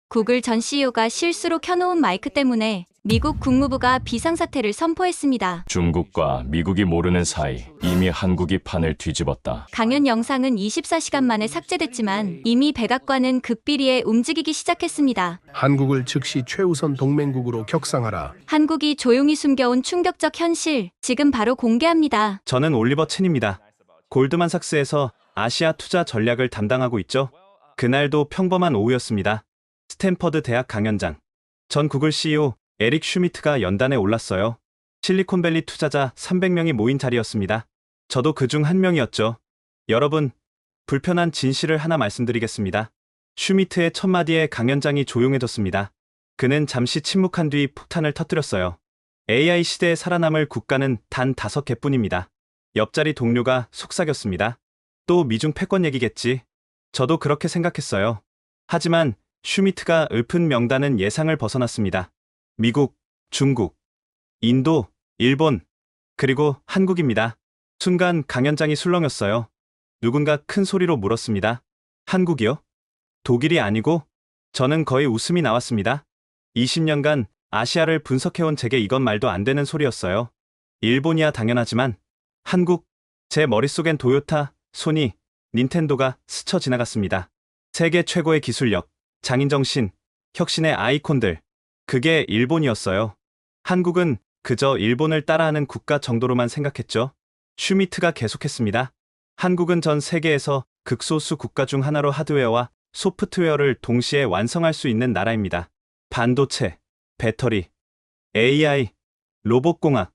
구글 전 CEO가 실수로 켜놓은 마이크 때문에 미국 국무부가 비상사태를 선포했습니다. 중국과 미국이 모르는 사이 이미 한국이 판을 뒤집었다. 강연 영상은 24시간 만에 삭제됐지만 이미 백악관은 극비리에 움직이기 시작했습니다. 한국을 즉시 최우선 동맹국으로 격상하라. 한국이 조용히 숨겨온 충격적 현실, 지금 바로 공개합니다. 저는 올리버 첸입니다. 골드만삭스에서 아시아 투자 전략을 담당하고 있죠. 그날도 평범한 오후였습니다. 스탠퍼드 대학 강연장. 전 구글 CEO 에릭 슈미트가 연단에 올랐어요. 실리콘밸리 투자자 300명이 모인 자리였습니다. 저도 그중 한 명이었죠. 여러분, 불편한 진실을 하나 말씀드리겠습니다. 슈미트의 첫 마디에 강연장이 조용해졌습니다. 그는 잠시 침묵한 뒤 폭탄을 터뜨렸어요. AI 시대에 살아남을 국가는 단 5개뿐입니다. 옆자리 동료가 속삭였습니다. 또 미중 패권 얘기겠지. 저도 그렇게 생각했어요. 하지만 슈미트가 읊은 명단은 예상을 벗어났습니다. 미국, 중국, 인도, 일본, 그리고 한국입니다. 순간 강연장이 술렁였어요. 누군가 큰 소리로 물었습니다. 한국이요? 독일이 아니고? 저는 거의 웃음이 나왔습니다. 20년간 아시아를 분석해온 제게 이건 말도 안 되는 소리였어요. 일본이야 당연하지만 한국, 제 머릿속엔 도요타, 소니, 닌텐도가 스쳐 지나갔습니다. 세계 최고의 기술력, 장인정신, 혁신의 아이콘들, 그게 일본이었어요. 한국은 그저 일본을 따라하는 국가 정도로만 생각했죠. 슈미트가 계속했습니다. 한국은 전 세계에서 극소수 국가 중 하나로 하드웨어와 소프트웨어를 동시에 완성할 수 있는 나라입니다. 반도체, 배터리, AI, 로봇공학,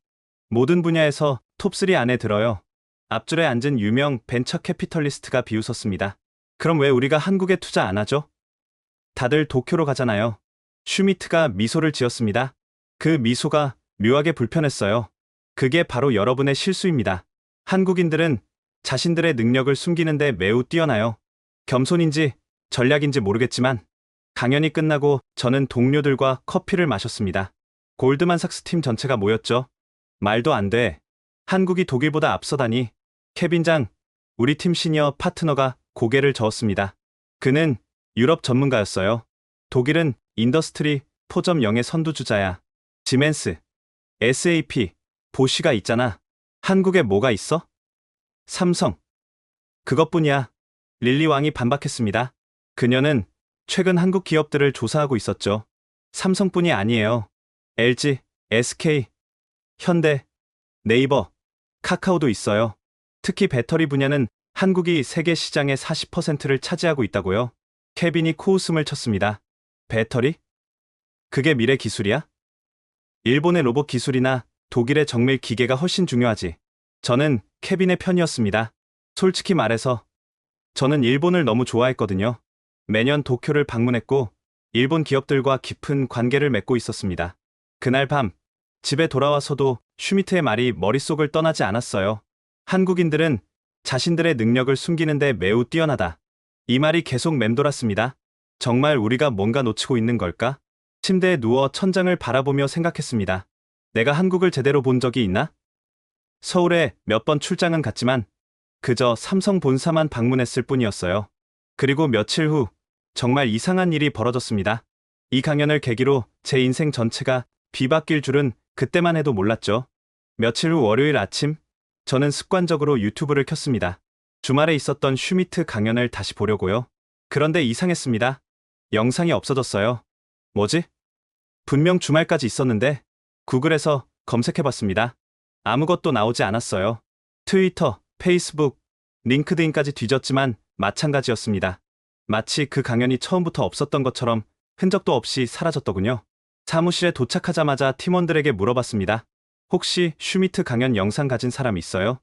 모든 분야에서 톱3 안에 들어요. 앞줄에 앉은 유명 벤처 캐피털리스트가 비웃었습니다. 그럼 왜 우리가 한국에 투자 안 하죠? 다들 도쿄로 가잖아요. 슈미트가 미소를 지었습니다. 그 미소가 묘하게 불편했어요. 그게 바로 여러분의 실수입니다. 한국인들은 자신들의 능력을 숨기는데 매우 뛰어나요. 겸손인지 전략인지 모르겠지만 강연이 끝나고 저는 동료들과 커피를 마셨습니다. 골드만삭스 팀 전체가 모였죠. 말도 안 돼. 한국이 독일보다 앞서다니. 케빈장, 우리 팀 시니어 파트너가 고개를 저었습니다. 그는 유럽 전문가였어요. 독일은 인더스트리 4.0의 선두주자야. 지멘스, SAP, 보쉬가 있잖아. 한국에 뭐가 있어? 삼성. 그것뿐이야. 릴리 왕이 반박했습니다. 그녀는 최근 한국 기업들을 조사하고 있었죠. 삼성뿐이 아니에요. LG, SK, 현대, 네이버, 카카오도 있어요. 특히 배터리 분야는 한국이 세계 시장의 40%를 차지하고 있다고요. 케빈이 코웃음을 쳤습니다. 배터리? 그게 미래 기술이야? 일본의 로봇 기술이나 독일의 정밀 기계가 훨씬 중요하지. 저는 케빈의 편이었습니다. 솔직히 말해서 저는 일본을 너무 좋아했거든요. 매년 도쿄를 방문했고 일본 기업들과 깊은 관계를 맺고 있었습니다. 그날 밤 집에 돌아와서도 슈미트의 말이 머릿속을 떠나지 않았어요. 한국인들은 자신들의 능력을 숨기는데 매우 뛰어나다. 이 말이 계속 맴돌았습니다. 정말 우리가 뭔가 놓치고 있는 걸까? 침대에 누워 천장을 바라보며 생각했습니다. 내가 한국을 제대로 본 적이 있나? 서울에 몇 번 출장은 갔지만 그저 삼성 본사만 방문했을 뿐이었어요. 그리고 며칠 후 정말 이상한 일이 벌어졌습니다. 이 강연을 계기로 제 인생 전체가 뒤바뀔 줄은 그때만 해도 몰랐죠. 며칠 후 월요일 아침, 저는 습관적으로 유튜브를 켰습니다. 주말에 있었던 슈미트 강연을 다시 보려고요. 그런데 이상했습니다. 영상이 없어졌어요. 뭐지? 분명 주말까지 있었는데 구글에서 검색해봤습니다. 아무것도 나오지 않았어요. 트위터, 페이스북, 링크드인까지 뒤졌지만 마찬가지였습니다. 마치 그 강연이 처음부터 없었던 것처럼 흔적도 없이 사라졌더군요. 사무실에 도착하자마자 팀원들에게 물어봤습니다. 혹시 슈미트 강연 영상 가진 사람 있어요?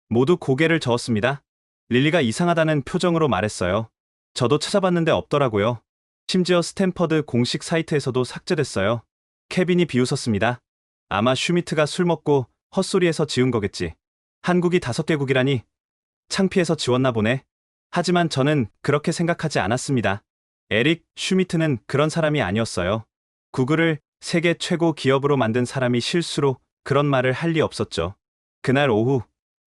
모두 고개를 저었습니다. 릴리가 이상하다는 표정으로 말했어요. 저도 찾아봤는데 없더라고요. 심지어 스탠퍼드 공식 사이트에서도 삭제됐어요. 케빈이 비웃었습니다. 아마 슈미트가 술 먹고 헛소리해서 지운 거겠지. 한국이 5개국이라니 창피해서 지웠나 보네. 하지만 저는 그렇게 생각하지 않았습니다. 에릭 슈미트는 그런 사람이 아니었어요. 구글을 세계 최고 기업으로 만든 사람이 실수로 그런 말을 할 리 없었죠. 그날 오후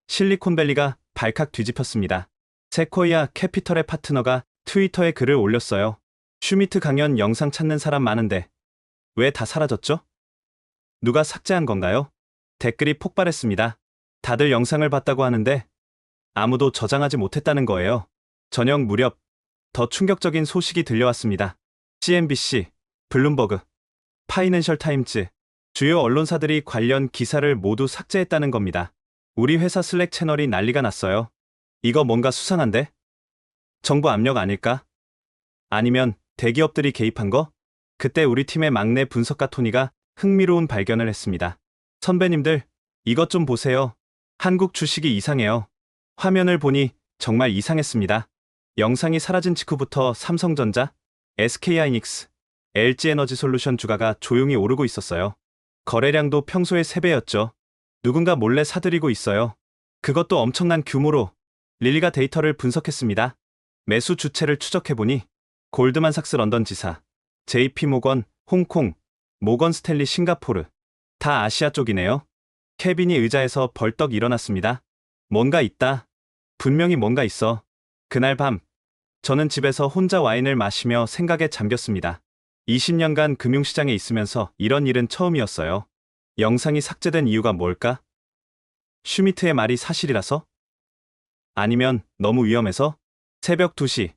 실리콘밸리가 발칵 뒤집혔습니다. 세코이아 캐피털의 파트너가 트위터에 글을 올렸어요. 슈미트 강연 영상 찾는 사람 많은데 왜 다 사라졌죠? 누가 삭제한 건가요? 댓글이 폭발했습니다. 다들 영상을 봤다고 하는데 아무도 저장하지 못했다는 거예요. 저녁 무렵 더 충격적인 소식이 들려왔습니다. CNBC, 블룸버그, 파이낸셜 타임즈, 주요 언론사들이 관련 기사를 모두 삭제했다는 겁니다. 우리 회사 슬랙 채널이 난리가 났어요. 이거 뭔가 수상한데? 정부 압력 아닐까? 아니면 대기업들이 개입한 거? 그때 우리 팀의 막내 분석가 토니가 흥미로운 발견을 했습니다. 선배님들, 이것 좀 보세요. 한국 주식이 이상해요. 화면을 보니 정말 이상했습니다. 영상이 사라진 직후부터 삼성전자, SK하이닉스, LG에너지솔루션 주가가 조용히 오르고 있었어요. 거래량도 평소의 3배였죠. 누군가 몰래 사들이고 있어요. 그것도 엄청난 규모로. 릴리가 데이터를 분석했습니다. 매수 주체를 추적해보니 골드만삭스 런던 지사, JP모건, 홍콩, 모건 스탠리 싱가포르, 다 아시아 쪽이네요. 케빈이 의자에서 벌떡 일어났습니다. 뭔가 있다. 분명히 뭔가 있어. 그날 밤, 저는 집에서 혼자 와인을 마시며 생각에 잠겼습니다. 20년간 금융시장에 있으면서 이런 일은 처음이었어요. 영상이 삭제된 이유가 뭘까? 슈미트의 말이 사실이라서? 아니면 너무 위험해서? 새벽 2시,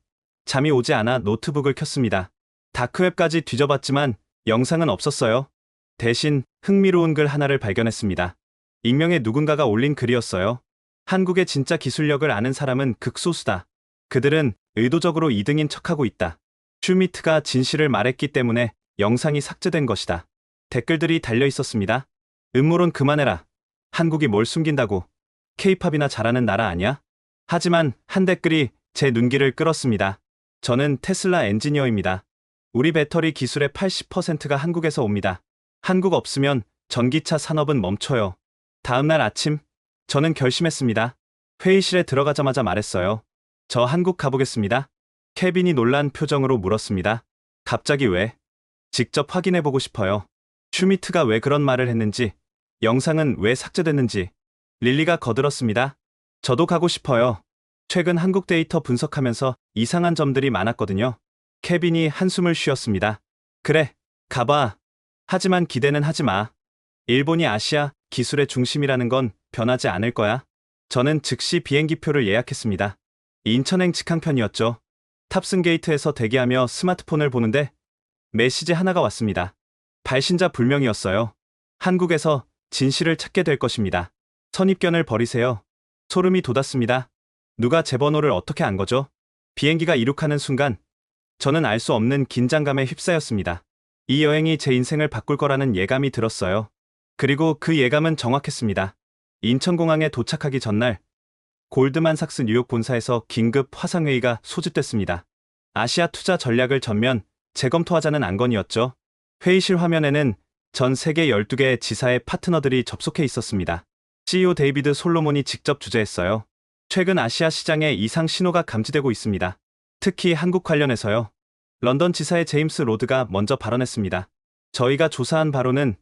잠이 오지 않아 노트북을 켰습니다. 다크웹까지 뒤져봤지만 영상은 없었어요. 대신 흥미로운 글 하나를 발견했습니다. 익명의 누군가가 올린 글이었어요. 한국의 진짜 기술력을 아는 사람은 극소수다. 그들은 의도적으로 2등인 척하고 있다. 슈미트가 진실을 말했기 때문에 영상이 삭제된 것이다. 댓글들이 달려 있었습니다. 음모론 그만해라. 한국이 뭘 숨긴다고. K-팝이나 잘하는 나라 아니야? 하지만 한 댓글이 제 눈길을 끌었습니다. 저는 테슬라 엔지니어입니다. 우리 배터리 기술의 80%가 한국에서 옵니다. 한국 없으면 전기차 산업은 멈춰요. 다음날 아침, 저는 결심했습니다. 회의실에 들어가자마자 말했어요. 저 한국 가보겠습니다. 케빈이 놀란 표정으로 물었습니다. 갑자기 왜? 직접 확인해보고 싶어요. 슈미트가 왜 그런 말을 했는지, 영상은 왜 삭제됐는지. 릴리가 거들었습니다. 저도 가고 싶어요. 최근 한국 데이터 분석하면서 이상한 점들이 많았거든요. 케빈이 한숨을 쉬었습니다. 그래, 가봐. 하지만 기대는 하지 마. 일본이 아시아 기술의 중심이라는 건 변하지 않을 거야. 저는 즉시 비행기표를 예약했습니다. 인천행 직항편이었죠. 탑승 게이트에서 대기하며 스마트폰을 보는데 메시지 하나가 왔습니다. 발신자 불명이었어요. 한국에서 진실을 찾게 될 것입니다. 선입견을 버리세요. 소름이 돋았습니다. 누가 제 번호를 어떻게 안 거죠? 비행기가 이륙하는 순간 저는 알 수 없는 긴장감에 휩싸였습니다. 이 여행이 제 인생을 바꿀 거라는 예감이 들었어요. 그리고 그 예감은 정확했습니다. 인천공항에 도착하기 전날 골드만삭스 뉴욕 본사에서 긴급 화상회의가 소집됐습니다. 아시아 투자 전략을 전면 재검토하자는 안건이었죠. 회의실 화면에는 전 세계 12개의 지사의 파트너들이 접속해 있었습니다. CEO 데이비드 솔로몬이 직접 주재했어요. 최근 아시아 시장에 이상 신호가 감지되고 있습니다. 특히 한국 관련해서요. 런던 지사의 제임스 로드가 먼저 발언했습니다. 저희가 조사한 바로는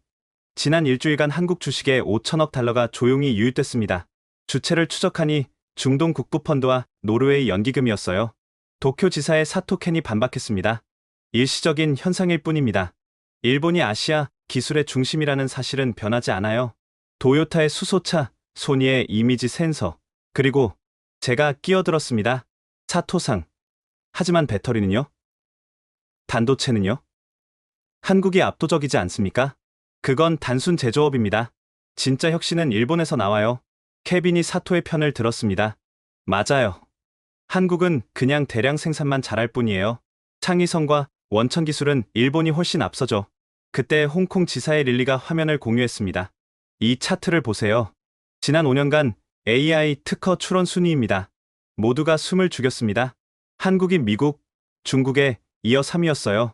지난 일주일간 한국 주식에 5천억 달러가 조용히 유입됐습니다. 주체를 추적하니 중동 국부펀드와 노르웨이 연기금이었어요. 도쿄 지사의 사토 켄이 반박했습니다. 일시적인 현상일 뿐입니다. 일본이 아시아 기술의 중심이라는 사실은 변하지 않아요. 도요타의 수소차, 소니의 이미지 센서, 그리고 제가 끼어들었습니다. 사토상. 하지만 배터리는요? 단도체는요? 한국이 압도적이지 않습니까? 그건 단순 제조업입니다. 진짜 혁신은 일본에서 나와요. 케빈이 사토의 편을 들었습니다. 맞아요. 한국은 그냥 대량 생산만 잘할 뿐이에요. 창의성과 원천 기술은 일본이 훨씬 앞서죠. 그때 홍콩 지사의 릴리가 화면을 공유했습니다. 이 차트를 보세요. 지난 5년간 AI 특허 출원 순위입니다. 모두가 숨을 죽였습니다. 한국이 미국, 중국에 이어 3위였어요.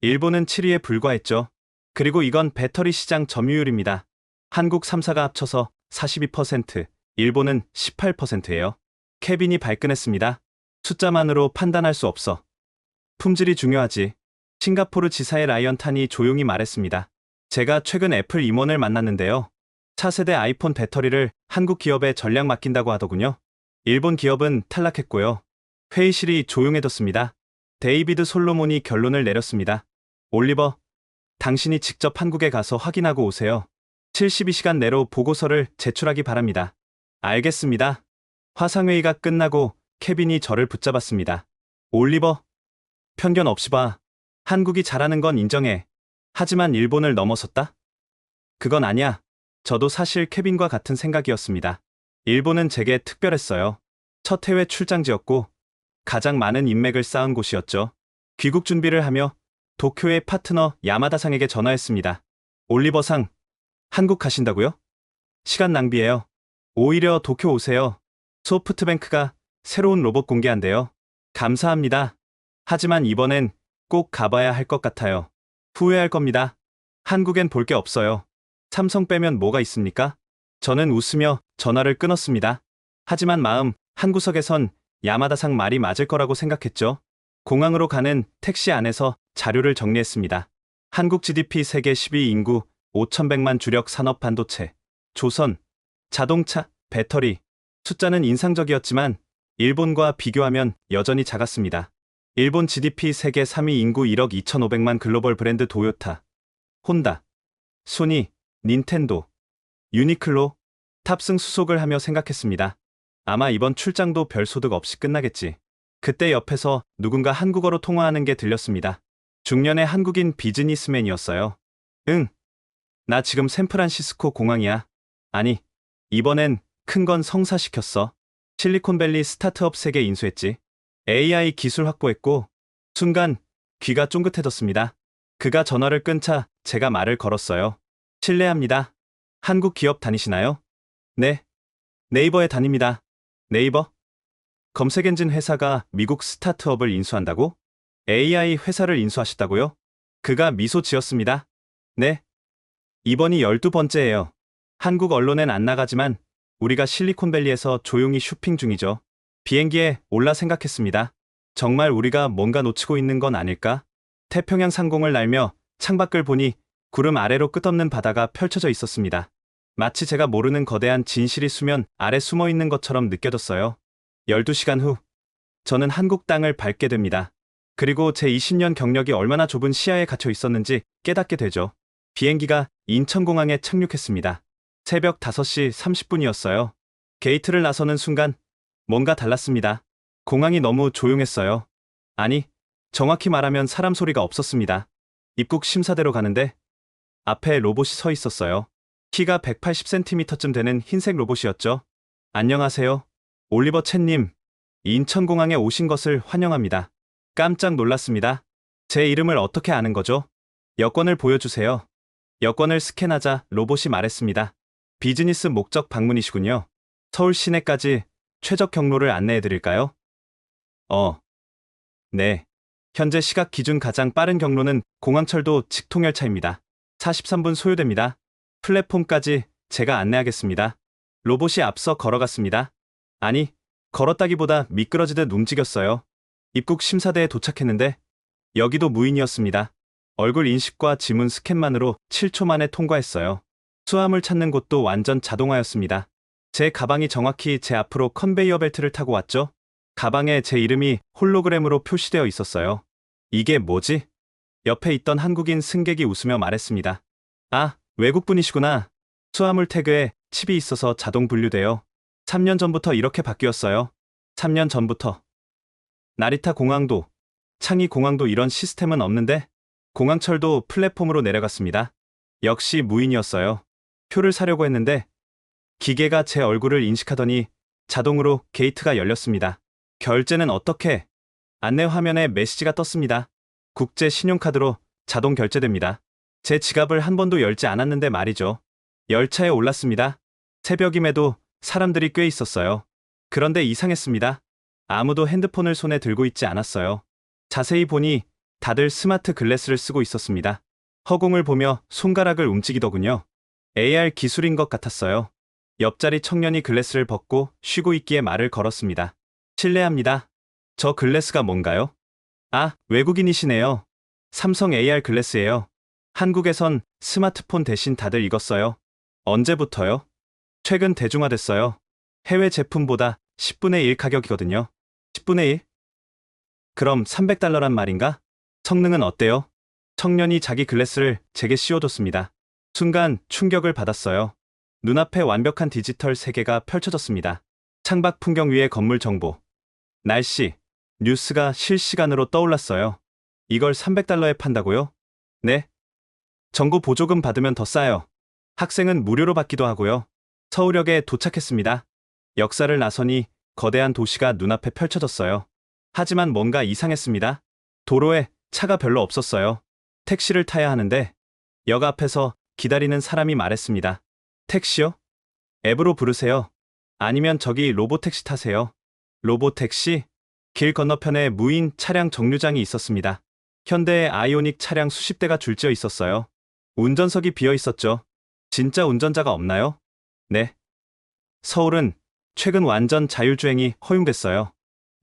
일본은 7위에 불과했죠. 그리고 이건 배터리 시장 점유율입니다. 한국 3사가 합쳐서 42%, 일본은 18%예요. 케빈이 발끈했습니다. 숫자만으로 판단할 수 없어. 품질이 중요하지. 싱가포르 지사의 라이언 탄이 조용히 말했습니다. 제가 최근 애플 임원을 만났는데요. 차세대 아이폰 배터리를 한국 기업에 전략 맡긴다고 하더군요. 일본 기업은 탈락했고요. 회의실이 조용해졌습니다. 데이비드 솔로몬이 결론을 내렸습니다. 올리버, 당신이 직접 한국에 가서 확인하고 오세요. 72시간 내로 보고서를 제출하기 바랍니다. 알겠습니다. 화상회의가 끝나고 케빈이 저를 붙잡았습니다. 올리버, 편견 없이 봐. 한국이 잘하는 건 인정해. 하지만 일본을 넘어섰다? 그건 아니야. 저도 사실 케빈과 같은 생각이었습니다. 일본은 제게 특별했어요. 첫 해외 출장지였고 가장 많은 인맥을 쌓은 곳이었죠. 귀국 준비를 하며 도쿄의 파트너 야마다상에게 전화했습니다. 올리버상, 한국 가신다고요? 시간 낭비예요. 오히려 도쿄 오세요. 소프트뱅크가 새로운 로봇 공개한대요. 감사합니다. 하지만 이번엔 꼭 가봐야 할 것 같아요. 후회할 겁니다. 한국엔 볼 게 없어요. 삼성 빼면 뭐가 있습니까? 저는 웃으며 전화를 끊었습니다. 하지만 마음 한구석에선 야마다상 말이 맞을 거라고 생각했죠. 공항으로 가는 택시 안에서 자료를 정리했습니다. 한국 GDP 세계 10위 인구 5,100만 주력 산업 반도체, 조선, 자동차, 배터리. 숫자는 인상적이었지만 일본과 비교하면 여전히 작았습니다. 일본 GDP 세계 3위 인구 1억 2,500만 글로벌 브랜드 도요타, 혼다, 소니, 닌텐도, 유니클로, 탑승 수속을 하며 생각했습니다. 아마 이번 출장도 별 소득 없이 끝나겠지. 그때 옆에서 누군가 한국어로 통화하는 게 들렸습니다. 중년의 한국인 비즈니스맨이었어요. 응. 나 지금 샌프란시스코 공항이야. 아니, 이번엔 큰 건 성사시켰어. 실리콘밸리 스타트업 세계 인수했지. AI 기술 확보했고, 순간 귀가 쫑긋해졌습니다. 그가 전화를 끊자 제가 말을 걸었어요. 실례합니다. 한국 기업 다니시나요? 네. 네이버에 다닙니다. 네이버? 검색엔진 회사가 미국 스타트업을 인수한다고? AI 회사를 인수하셨다고요? 그가 미소 지었습니다. 네. 이번이 12번째예요. 한국 언론엔 안 나가지만 우리가 실리콘밸리에서 조용히 쇼핑 중이죠. 비행기에 올라 생각했습니다. 정말 우리가 뭔가 놓치고 있는 건 아닐까? 태평양 상공을 날며 창밖을 보니 구름 아래로 끝없는 바다가 펼쳐져 있었습니다. 마치 제가 모르는 거대한 진실이 수면 아래 숨어 있는 것처럼 느껴졌어요. 12시간 후, 저는 한국 땅을 밟게 됩니다. 그리고 제 20년 경력이 얼마나 좁은 시야에 갇혀 있었는지 깨닫게 되죠. 비행기가 인천공항에 착륙했습니다. 새벽 5시 30분이었어요. 게이트를 나서는 순간 뭔가 달랐습니다. 공항이 너무 조용했어요. 아니, 정확히 말하면 사람 소리가 없었습니다. 입국 심사대로 가는데 앞에 로봇이 서 있었어요. 키가 180cm쯤 되는 흰색 로봇이었죠. 안녕하세요. 올리버 첸님. 인천공항에 오신 것을 환영합니다. 깜짝 놀랐습니다. 제 이름을 어떻게 아는 거죠? 여권을 보여주세요. 여권을 스캔하자 로봇이 말했습니다. 비즈니스 목적 방문이시군요. 서울 시내까지 최적 경로를 안내해드릴까요? 네. 현재 시각 기준 가장 빠른 경로는 공항철도 직통열차입니다. 43분 소요됩니다. 플랫폼까지 제가 안내하겠습니다. 로봇이 앞서 걸어갔습니다. 아니, 걸었다기보다 미끄러지듯 움직였어요. 입국 심사대에 도착했는데 여기도 무인이었습니다. 얼굴 인식과 지문 스캔만으로 7초 만에 통과했어요. 수화물 찾는 곳도 완전 자동화였습니다. 제 가방이 정확히 제 앞으로 컨베이어 벨트를 타고 왔죠. 가방에 제 이름이 홀로그램으로 표시되어 있었어요. 이게 뭐지? 옆에 있던 한국인 승객이 웃으며 말했습니다. 아, 외국분이시구나. 수화물 태그에 칩이 있어서 자동 분류돼요. 3년 전부터 이렇게 바뀌었어요. 3년 전부터. 나리타 공항도, 창이 공항도 이런 시스템은 없는데 공항철도 플랫폼으로 내려갔습니다. 역시 무인이었어요. 표를 사려고 했는데 기계가 제 얼굴을 인식하더니 자동으로 게이트가 열렸습니다. 결제는 어떻게? 안내 화면에 메시지가 떴습니다. 국제 신용카드로 자동 결제됩니다. 제 지갑을 한 번도 열지 않았는데 말이죠. 열차에 올랐습니다. 새벽임에도 사람들이 꽤 있었어요. 그런데 이상했습니다. 아무도 핸드폰을 손에 들고 있지 않았어요. 자세히 보니 다들 스마트 글래스를 쓰고 있었습니다. 허공을 보며 손가락을 움직이더군요. AR 기술인 것 같았어요. 옆자리 청년이 글래스를 벗고 쉬고 있기에 말을 걸었습니다. 실례합니다. 저 글래스가 뭔가요? 아, 외국인이시네요. 삼성 AR 글래스예요. 한국에선 스마트폰 대신 다들 이거 써요. 언제부터요? 최근 대중화됐어요. 해외 제품보다 10분의 1 가격이거든요. 10분의 1? 그럼 300달러란 말인가? 성능은 어때요? 청년이 자기 글래스를 제게 씌워줬습니다. 순간 충격을 받았어요. 눈앞에 완벽한 디지털 세계가 펼쳐졌습니다. 창밖 풍경 위에 건물 정보, 날씨, 뉴스가 실시간으로 떠올랐어요. 이걸 300달러에 판다고요? 네. 정부 보조금 받으면 더 싸요. 학생은 무료로 받기도 하고요. 서울역에 도착했습니다. 역사를 나서니 거대한 도시가 눈앞에 펼쳐졌어요. 하지만 뭔가 이상했습니다. 도로에 차가 별로 없었어요. 택시를 타야 하는데 역 앞에서 기다리는 사람이 말했습니다. 택시요? 앱으로 부르세요. 아니면 저기 로보택시 타세요. 로보택시? 길 건너편에 무인 차량 정류장이 있었습니다. 현대의 아이오닉 차량 수십 대가 줄지어 있었어요. 운전석이 비어 있었죠. 진짜 운전자가 없나요? 네. 서울은 최근 완전 자율주행이 허용됐어요.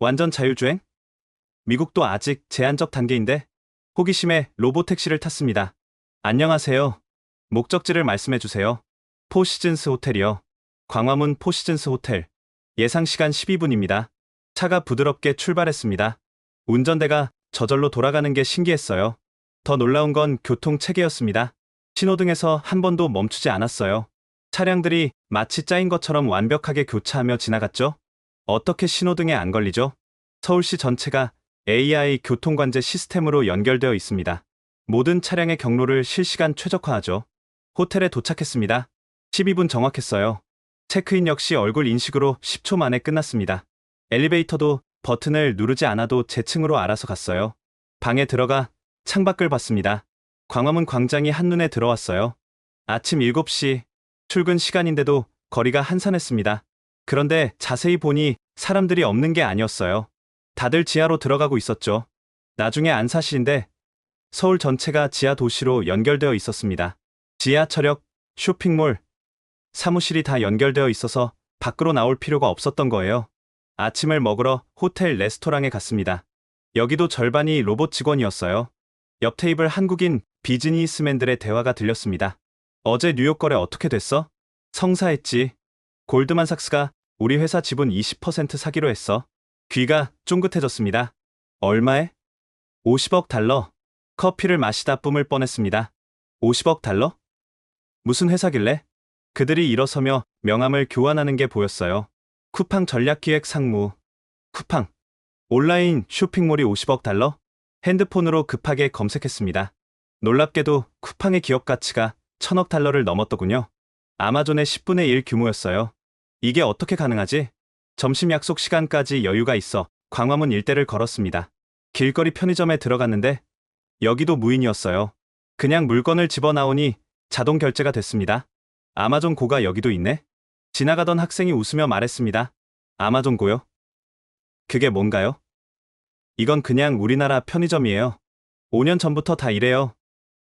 완전 자율주행? 미국도 아직 제한적 단계인데 호기심에 로보택시를 탔습니다. 안녕하세요. 목적지를 말씀해 주세요. 포시즌스 호텔이요. 광화문 포시즌스 호텔. 예상 시간 12분입니다. 차가 부드럽게 출발했습니다. 운전대가 저절로 돌아가는 게 신기했어요. 더 놀라운 건 교통 체계였습니다. 신호등에서 한 번도 멈추지 않았어요. 차량들이 마치 짜인 것처럼 완벽하게 교차하며 지나갔죠. 어떻게 신호등에 안 걸리죠? 서울시 전체가 AI 교통관제 시스템으로 연결되어 있습니다. 모든 차량의 경로를 실시간 최적화하죠. 호텔에 도착했습니다. 12분 정확했어요. 체크인 역시 얼굴 인식으로 10초 만에 끝났습니다. 엘리베이터도 버튼을 누르지 않아도 제 층으로 알아서 갔어요. 방에 들어가 창밖을 봤습니다. 광화문 광장이 한눈에 들어왔어요. 아침 7시 출근 시간인데도 거리가 한산했습니다. 그런데 자세히 보니 사람들이 없는 게 아니었어요. 다들 지하로 들어가고 있었죠. 나중에 안 사실인데 서울 전체가 지하 도시로 연결되어 있었습니다. 지하철역, 쇼핑몰, 사무실이 다 연결되어 있어서 밖으로 나올 필요가 없었던 거예요. 아침을 먹으러 호텔 레스토랑에 갔습니다. 여기도 절반이 로봇 직원이었어요. 옆 테이블 한국인 비즈니스맨들의 대화가 들렸습니다. 어제 뉴욕 거래 어떻게 됐어? 성사했지. 골드만삭스가 우리 회사 지분 20% 사기로 했어. 귀가 쫑긋해졌습니다. 얼마에? 50억 달러. 커피를 마시다 뿜을 뻔했습니다. 50억 달러? 무슨 회사길래? 그들이 일어서며 명함을 교환하는 게 보였어요. 쿠팡 전략기획 상무. 쿠팡. 온라인 쇼핑몰이 50억 달러? 핸드폰으로 급하게 검색했습니다. 놀랍게도 쿠팡의 기업 가치가 1000억 달러를 넘었더군요. 아마존의 10분의 1 규모였어요. 이게 어떻게 가능하지? 점심 약속 시간까지 여유가 있어 광화문 일대를 걸었습니다. 길거리 편의점에 들어갔는데 여기도 무인이었어요. 그냥 물건을 집어나오니 자동 결제가 됐습니다. 아마존 고가 여기도 있네? 지나가던 학생이 웃으며 말했습니다. 아마존 고요? 그게 뭔가요? 이건 그냥 우리나라 편의점이에요. 5년 전부터 다 이래요.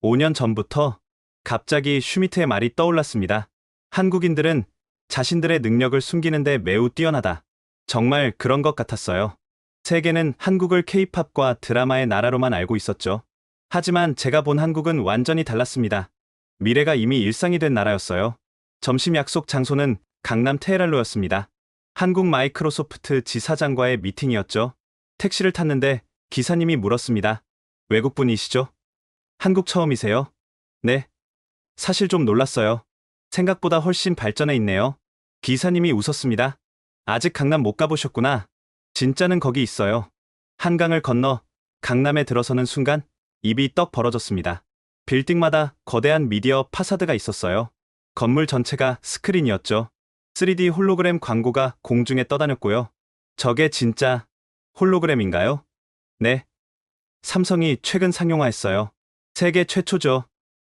5년 전부터 갑자기 슈미트의 말이 떠올랐습니다. 한국인들은 자신들의 능력을 숨기는데 매우 뛰어나다. 정말 그런 것 같았어요. 세계는 한국을 K-팝과 드라마의 나라로만 알고 있었죠. 하지만 제가 본 한국은 완전히 달랐습니다. 미래가 이미 일상이 된 나라였어요. 점심 약속 장소는 강남 테헤랄로였습니다. 한국 마이크로소프트 지사장과의 미팅이었죠. 택시를 탔는데 기사님이 물었습니다. 외국분이시죠? 한국 처음이세요? 네. 사실 좀 놀랐어요. 생각보다 훨씬 발전해 있네요. 기사님이 웃었습니다. 아직 강남 못 가보셨구나. 진짜는 거기 있어요. 한강을 건너 강남에 들어서는 순간 입이 떡 벌어졌습니다. 빌딩마다 거대한 미디어 파사드가 있었어요. 건물 전체가 스크린이었죠. 3D 홀로그램 광고가 공중에 떠다녔고요. 저게 진짜 홀로그램인가요? 네. 삼성이 최근 상용화했어요. 세계 최초죠.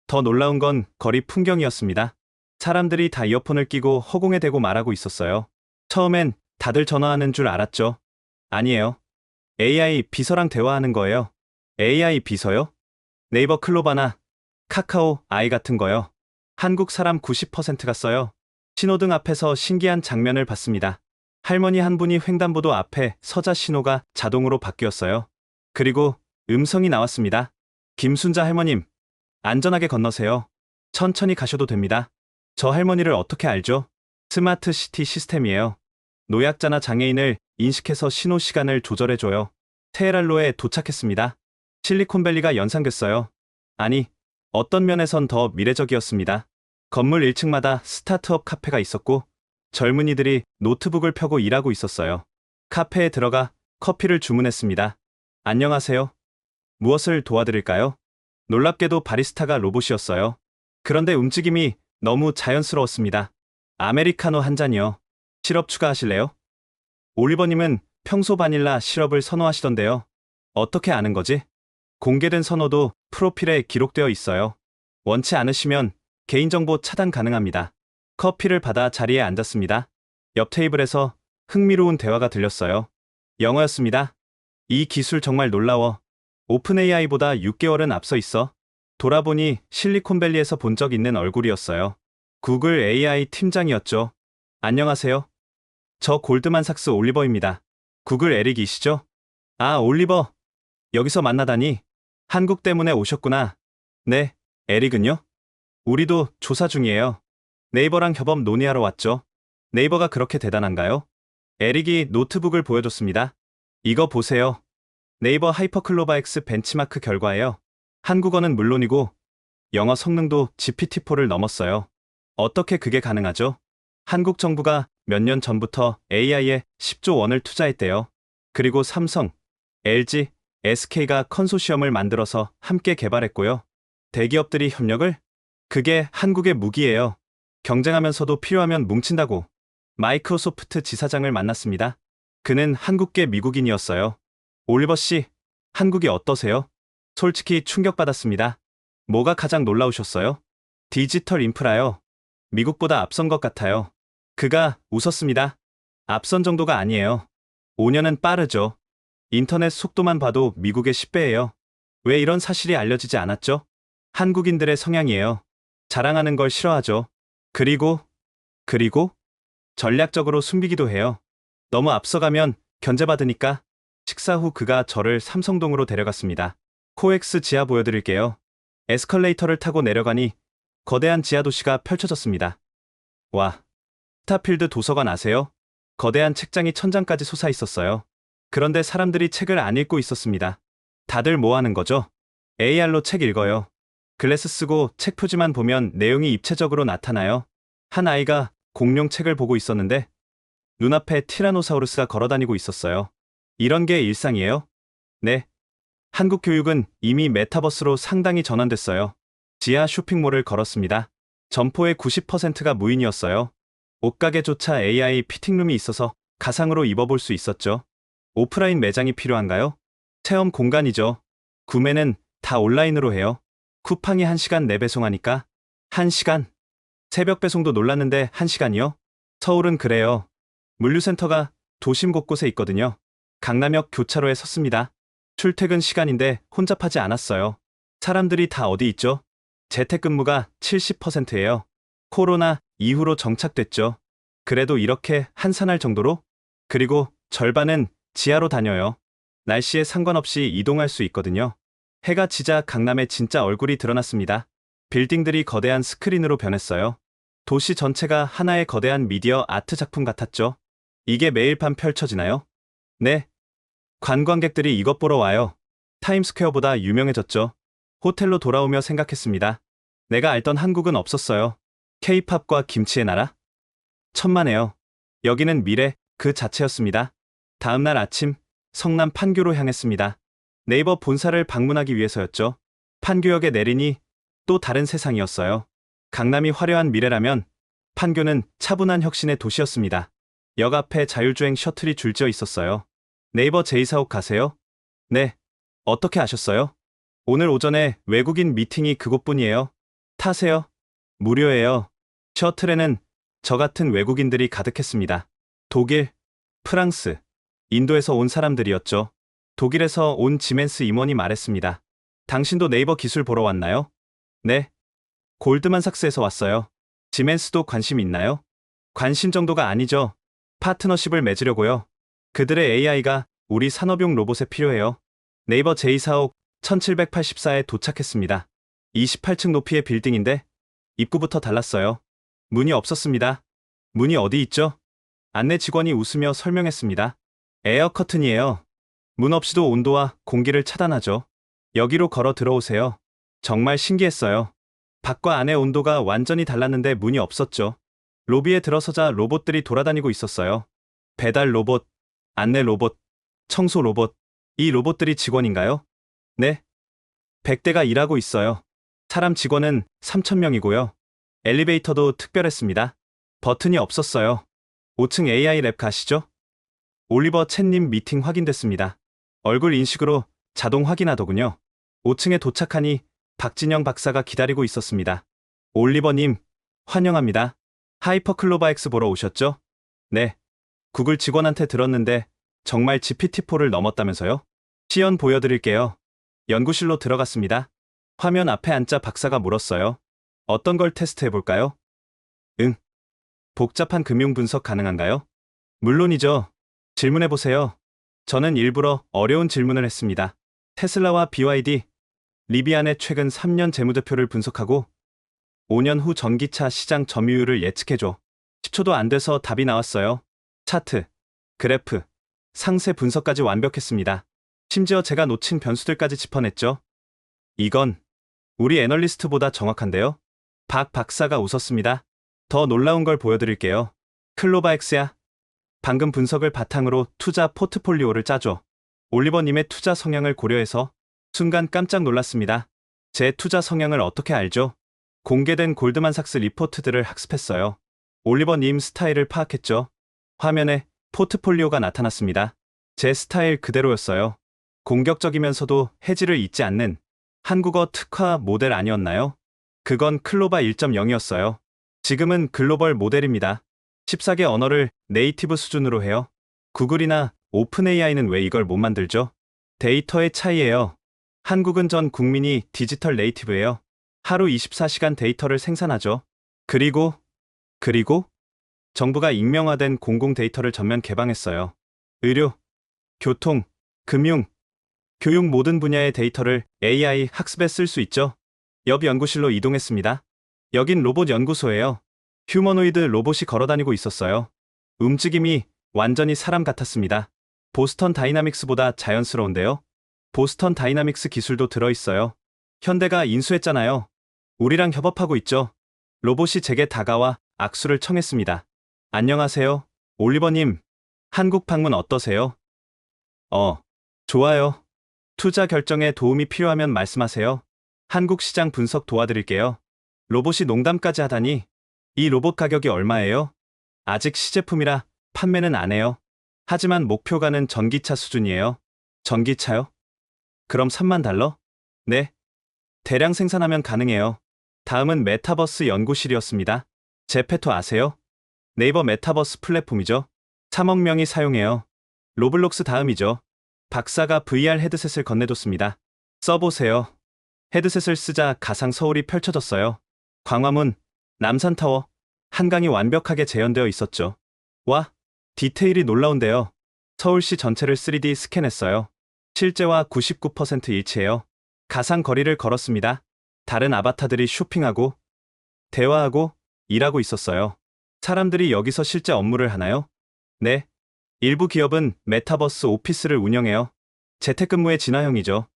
더 놀라운 건 거리 풍경이었습니다. 사람들이 다 이어폰을 끼고 허공에 대고 말하고 있었어요. 처음엔 다들 전화하는 줄 알았죠. 아니에요. AI 비서랑 대화하는 거예요. AI 비서요? 네이버 클로바나 카카오 아이 같은 거요. 한국 사람 90%가 써요. 신호등 앞에서 신기한 장면을 봤습니다. 할머니 한 분이 횡단보도 앞에 서자 신호가 자동으로 바뀌었어요. 그리고 음성이 나왔습니다. 김순자 할머님, 안전하게 건너세요. 천천히 가셔도 됩니다. 저 할머니를 어떻게 알죠? 스마트 시티 시스템이에요. 노약자나 장애인을 인식해서 신호 시간을 조절해줘요. 테헤란로에 도착했습니다. 실리콘밸리가 연상됐어요. 아니, 어떤 면에선 더 미래적이었습니다. 건물 1층마다 스타트업 카페가 있었고 젊은이들이 노트북을 펴고 일하고 있었어요. 카페에 들어가 커피를 주문했습니다. 안녕하세요. 무엇을 도와드릴까요? 놀랍게도 바리스타가 로봇이었어요. 그런데 움직임이 너무 자연스러웠습니다. 아메리카노 한 잔이요. 시럽 추가하실래요? 올리버님은 평소 바닐라 시럽을 선호하시던데요. 어떻게 아는 거지? 공개된 선호도 프로필에 기록되어 있어요. 원치 않으시면 개인정보 차단 가능합니다. 커피를 받아 자리에 앉았습니다. 옆 테이블에서 흥미로운 대화가 들렸어요. 영어였습니다. 이 기술 정말 놀라워. 오픈 AI보다 6개월은 앞서 있어. 돌아보니 실리콘밸리에서 본 적 있는 얼굴이었어요. 구글 AI 팀장이었죠. 안녕하세요. 저 골드만삭스 올리버입니다. 구글 에릭이시죠? 아, 올리버. 여기서 만나다니. 한국 때문에 오셨구나. 네, 에릭은요? 우리도 조사 중이에요. 네이버랑 협업 논의하러 왔죠. 네이버가 그렇게 대단한가요? 에릭이 노트북을 보여줬습니다. 이거 보세요. 네이버 하이퍼클로바 X 벤치마크 결과예요. 한국어는 물론이고 영어 성능도 GPT-4를 넘었어요. 어떻게 그게 가능하죠? 한국 정부가 몇 년 전부터 AI에 10조 원을 투자했대요. 그리고 삼성, LG, SK가 컨소시엄을 만들어서 함께 개발했고요. 대기업들이 협력을? 그게 한국의 무기예요. 경쟁하면서도 필요하면 뭉친다고. 마이크로소프트 지사장을 만났습니다. 그는 한국계 미국인이었어요. 올리버 씨, 한국이 어떠세요? 솔직히 충격받았습니다. 뭐가 가장 놀라우셨어요? 디지털 인프라요. 미국보다 앞선 것 같아요. 그가 웃었습니다. 앞선 정도가 아니에요. 5년은 빠르죠. 인터넷 속도만 봐도 미국의 10배예요. 왜 이런 사실이 알려지지 않았죠? 한국인들의 성향이에요. 자랑하는 걸 싫어하죠. 그리고 전략적으로 숨기기도 해요. 너무 앞서가면 견제받으니까. 식사 후 그가 저를 삼성동으로 데려갔습니다. 코엑스 지하 보여드릴게요. 에스컬레이터를 타고 내려가니 거대한 지하 도시가 펼쳐졌습니다. 와, 스타필드 도서관 아세요? 거대한 책장이 천장까지 솟아 있었어요. 그런데 사람들이 책을 안 읽고 있었습니다. 다들 뭐 하는 거죠? AR로 책 읽어요. 글래스 쓰고 책 표지만 보면 내용이 입체적으로 나타나요. 한 아이가 공룡 책을 보고 있었는데 눈앞에 티라노사우루스가 걸어다니고 있었어요. 이런 게 일상이에요? 네. 한국 교육은 이미 메타버스로 상당히 전환됐어요. 지하 쇼핑몰을 걸었습니다. 점포의 90%가 무인이었어요. 옷가게조차 AI 피팅룸이 있어서 가상으로 입어볼 수 있었죠. 오프라인 매장이 필요한가요? 체험 공간이죠. 구매는 다 온라인으로 해요. 쿠팡이 1시간 내 배송하니까. 1시간? 새벽 배송도 놀랐는데 1시간이요? 서울은 그래요. 물류센터가 도심 곳곳에 있거든요. 강남역 교차로에 섰습니다. 출퇴근 시간인데 혼잡하지 않았어요. 사람들이 다 어디 있죠? 재택근무가 70%예요. 코로나 이후로 정착됐죠. 그래도 이렇게 한산할 정도로? 그리고 절반은 지하로 다녀요. 날씨에 상관없이 이동할 수 있거든요. 해가 지자 강남의 진짜 얼굴이 드러났습니다. 빌딩들이 거대한 스크린으로 변했어요. 도시 전체가 하나의 거대한 미디어 아트 작품 같았죠. 이게 매일 밤 펼쳐지나요? 네. 관광객들이 이것 보러 와요. 타임스퀘어보다 유명해졌죠. 호텔로 돌아오며 생각했습니다. 내가 알던 한국은 없었어요. K-팝과 김치의 나라? 천만에요. 여기는 미래 그 자체였습니다. 다음날 아침 성남 판교로 향했습니다. 네이버 본사를 방문하기 위해서였죠. 판교역에 내리니 또 다른 세상이었어요. 강남이 화려한 미래라면 판교는 차분한 혁신의 도시였습니다. 역 앞에 자율주행 셔틀이 줄지어 있었어요. 네이버 제2사옥 가세요? 네. 어떻게 아셨어요? 오늘 오전에 외국인 미팅이 그곳뿐이에요. 타세요. 무료예요. 셔틀에는 저 같은 외국인들이 가득했습니다. 독일, 프랑스, 인도에서 온 사람들이었죠. 독일에서 온 지멘스 임원이 말했습니다. 당신도 네이버 기술 보러 왔나요? 네. 골드만삭스에서 왔어요. 지멘스도 관심 있나요? 관심 정도가 아니죠. 파트너십을 맺으려고요. 그들의 AI가 우리 산업용 로봇에 필요해요. 네이버 제2사옥 1784에 도착했습니다. 28층 높이의 빌딩인데 입구부터 달랐어요. 문이 없었습니다. 문이 어디 있죠? 안내 직원이 웃으며 설명했습니다. 에어 커튼이에요. 문 없이도 온도와 공기를 차단하죠. 여기로 걸어 들어오세요. 정말 신기했어요. 밖과 안의 온도가 완전히 달랐는데 문이 없었죠. 로비에 들어서자 로봇들이 돌아다니고 있었어요. 배달 로봇, 안내 로봇, 청소 로봇. 이 로봇들이 직원인가요? 네. 100대가 일하고 있어요. 사람 직원은 3,000명이고요. 엘리베이터도 특별했습니다. 버튼이 없었어요. 5층 AI 랩 가시죠? 올리버 챗님 미팅 확인됐습니다. 얼굴 인식으로 자동 확인하더군요. 5층에 도착하니 박진영 박사가 기다리고 있었습니다. 올리버님, 환영합니다. 하이퍼클로바 X 보러 오셨죠? 네. 구글 직원한테 들었는데 정말 GPT-4를 넘었다면서요? 시연 보여드릴게요. 연구실로 들어갔습니다. 화면 앞에 앉자 박사가 물었어요. 어떤 걸 테스트해볼까요? 응. 복잡한 금융 분석 가능한가요? 물론이죠. 질문해보세요. 저는 일부러 어려운 질문을 했습니다. 테슬라와 BYD, 리비안의 최근 3년 재무제표를 분석하고 5년 후 전기차 시장 점유율을 예측해줘. 10초도 안 돼서 답이 나왔어요. 차트, 그래프, 상세 분석까지 완벽했습니다. 심지어 제가 놓친 변수들까지 짚어냈죠. 이건 우리 애널리스트보다 정확한데요? 박 박사가 웃었습니다. 더 놀라운 걸 보여드릴게요. 클로바엑스야. 방금 분석을 바탕으로 투자 포트폴리오를 짜줘. 올리버님의 투자 성향을 고려해서 순간 깜짝 놀랐습니다. 제 투자 성향을 어떻게 알죠? 공개된 골드만삭스 리포트들을 학습했어요. 올리버님 스타일을 파악했죠. 화면에 포트폴리오가 나타났습니다. 제 스타일 그대로였어요. 공격적이면서도 해지를 잊지 않는 한국어 특화 모델 아니었나요? 그건 클로바 1.0이었어요. 지금은 글로벌 모델입니다. 14개 언어를 네이티브 수준으로 해요. 구글이나 오픈 AI는 왜 이걸 못 만들죠? 데이터의 차이예요. 한국은 전 국민이 디지털 네이티브예요. 하루 24시간 데이터를 생산하죠. 그리고 정부가 익명화된 공공 데이터를 전면 개방했어요. 의료, 교통, 금융, 교육 모든 분야의 데이터를 AI 학습에 쓸 수 있죠. 옆 연구실로 이동했습니다. 여긴 로봇 연구소예요. 휴머노이드 로봇이 걸어다니고 있었어요. 움직임이 완전히 사람 같았습니다. 보스턴 다이나믹스보다 자연스러운데요. 보스턴 다이나믹스 기술도 들어있어요. 현대가 인수했잖아요. 우리랑 협업하고 있죠. 로봇이 제게 다가와 악수를 청했습니다. 안녕하세요, 올리버님. 한국 방문 어떠세요? 좋아요. 투자 결정에 도움이 필요하면 말씀하세요. 한국 시장 분석 도와드릴게요. 로봇이 농담까지 하다니. 이 로봇 가격이 얼마예요? 아직 시제품이라 판매는 안 해요. 하지만 목표가는 전기차 수준이에요. 전기차요? 그럼 3만 달러? 네. 대량 생산하면 가능해요. 다음은 메타버스 연구실이었습니다. 제페토 아세요? 네이버 메타버스 플랫폼이죠. 3억 명이 사용해요. 로블록스 다음이죠. 박사가 VR 헤드셋을 건네줬습니다. 써보세요. 헤드셋을 쓰자 가상 서울이 펼쳐졌어요. 광화문, 남산타워, 한강이 완벽하게 재현되어 있었죠. 와, 디테일이 놀라운데요. 서울시 전체를 3D 스캔했어요. 실제와 99% 일치해요. 가상 거리를 걸었습니다. 다른 아바타들이 쇼핑하고, 대화하고, 일하고 있었어요. 사람들이 여기서 실제 업무를 하나요? 네. 일부 기업은 메타버스 오피스를 운영해요. 재택근무의 진화형이죠.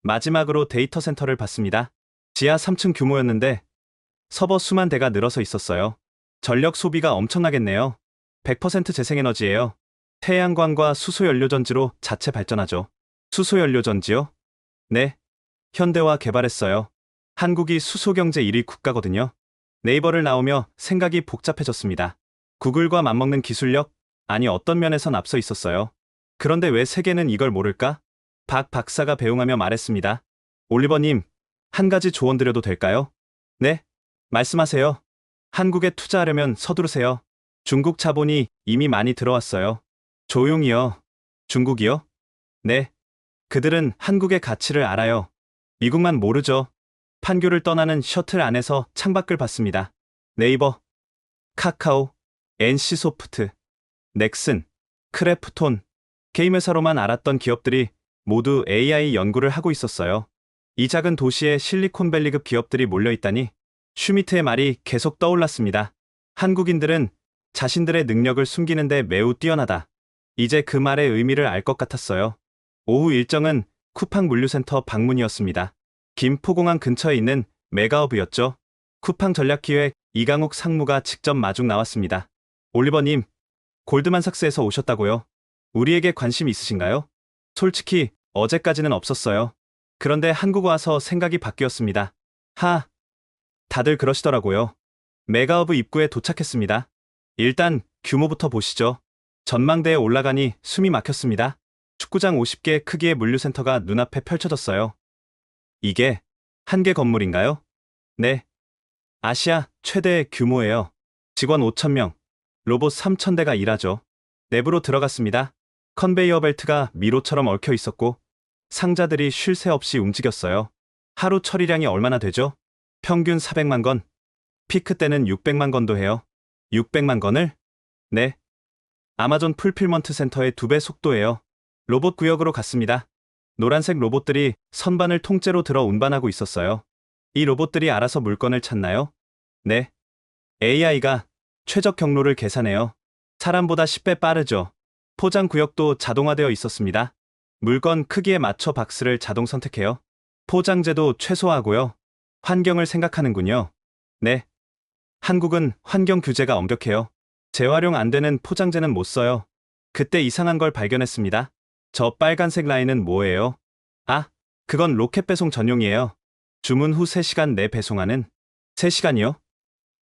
마지막으로 데이터 센터를 봤습니다. 지하 3층 규모였는데 서버 수만 대가 늘어서 있었어요. 전력 소비가 엄청나겠네요. 100% 재생에너지예요. 태양광과 수소연료전지로 자체 발전하죠. 수소연료전지요? 네. 현대화 개발했어요. 한국이 수소경제 1위 국가거든요. 네이버를 나오며 생각이 복잡해졌습니다. 구글과 맞먹는 기술력? 아니 어떤 면에선 앞서 있었어요. 그런데 왜 세계는 이걸 모를까? 박 박사가 배웅하며 말했습니다. 올리버님, 한 가지 조언 드려도 될까요? 네, 말씀하세요. 한국에 투자하려면 서두르세요. 중국 자본이 이미 많이 들어왔어요. 조용히요. 중국이요? 네. 그들은 한국의 가치를 알아요. 미국만 모르죠. 판교를 떠나는 셔틀 안에서 창밖을 봤습니다. 네이버, 카카오, NC소프트, 넥슨, 크래프톤, 게임 회사로만 알았던 기업들이 모두 AI 연구를 하고 있었어요. 이 작은 도시에 실리콘밸리급 기업들이 몰려있다니 슈미트의 말이 계속 떠올랐습니다. 한국인들은 자신들의 능력을 숨기는데 매우 뛰어나다. 이제 그 말의 의미를 알 것 같았어요. 오후 일정은 쿠팡 물류센터 방문이었습니다. 김포공항 근처에 있는 메가허브였죠. 쿠팡 전략기획 이강욱 상무가 직접 마중 나왔습니다. 올리버님, 골드만삭스에서 오셨다고요? 우리에게 관심 있으신가요? 솔직히 어제까지는 없었어요. 그런데 한국 와서 생각이 바뀌었습니다. 다들 그러시더라고요. 메가허브 입구에 도착했습니다. 일단 규모부터 보시죠. 전망대에 올라가니 숨이 막혔습니다. 축구장 50개 크기의 물류센터가 눈앞에 펼쳐졌어요. 이게 한 개 건물인가요? 네. 아시아 최대 규모예요. 직원 5,000명, 로봇 3,000대가 일하죠. 내부로 들어갔습니다. 컨베이어 벨트가 미로처럼 얽혀 있었고 상자들이 쉴 새 없이 움직였어요. 하루 처리량이 얼마나 되죠? 평균 400만 건, 피크 때는 600만 건도 해요. 600만 건을? 네. 아마존 풀필먼트 센터의 2배 속도예요. 로봇 구역으로 갔습니다. 노란색 로봇들이 선반을 통째로 들어 운반하고 있었어요. 이 로봇들이 알아서 물건을 찾나요? 네. AI가 최적 경로를 계산해요. 사람보다 10배 빠르죠. 포장 구역도 자동화되어 있었습니다. 물건 크기에 맞춰 박스를 자동 선택해요. 포장재도 최소화하고요. 환경을 생각하는군요. 네. 한국은 환경 규제가 엄격해요. 재활용 안 되는 포장재는 못 써요. 그때 이상한 걸 발견했습니다. 저 빨간색 라인은 뭐예요? 그건 로켓 배송 전용이에요. 주문 후 3시간 내 배송하는. 3시간이요?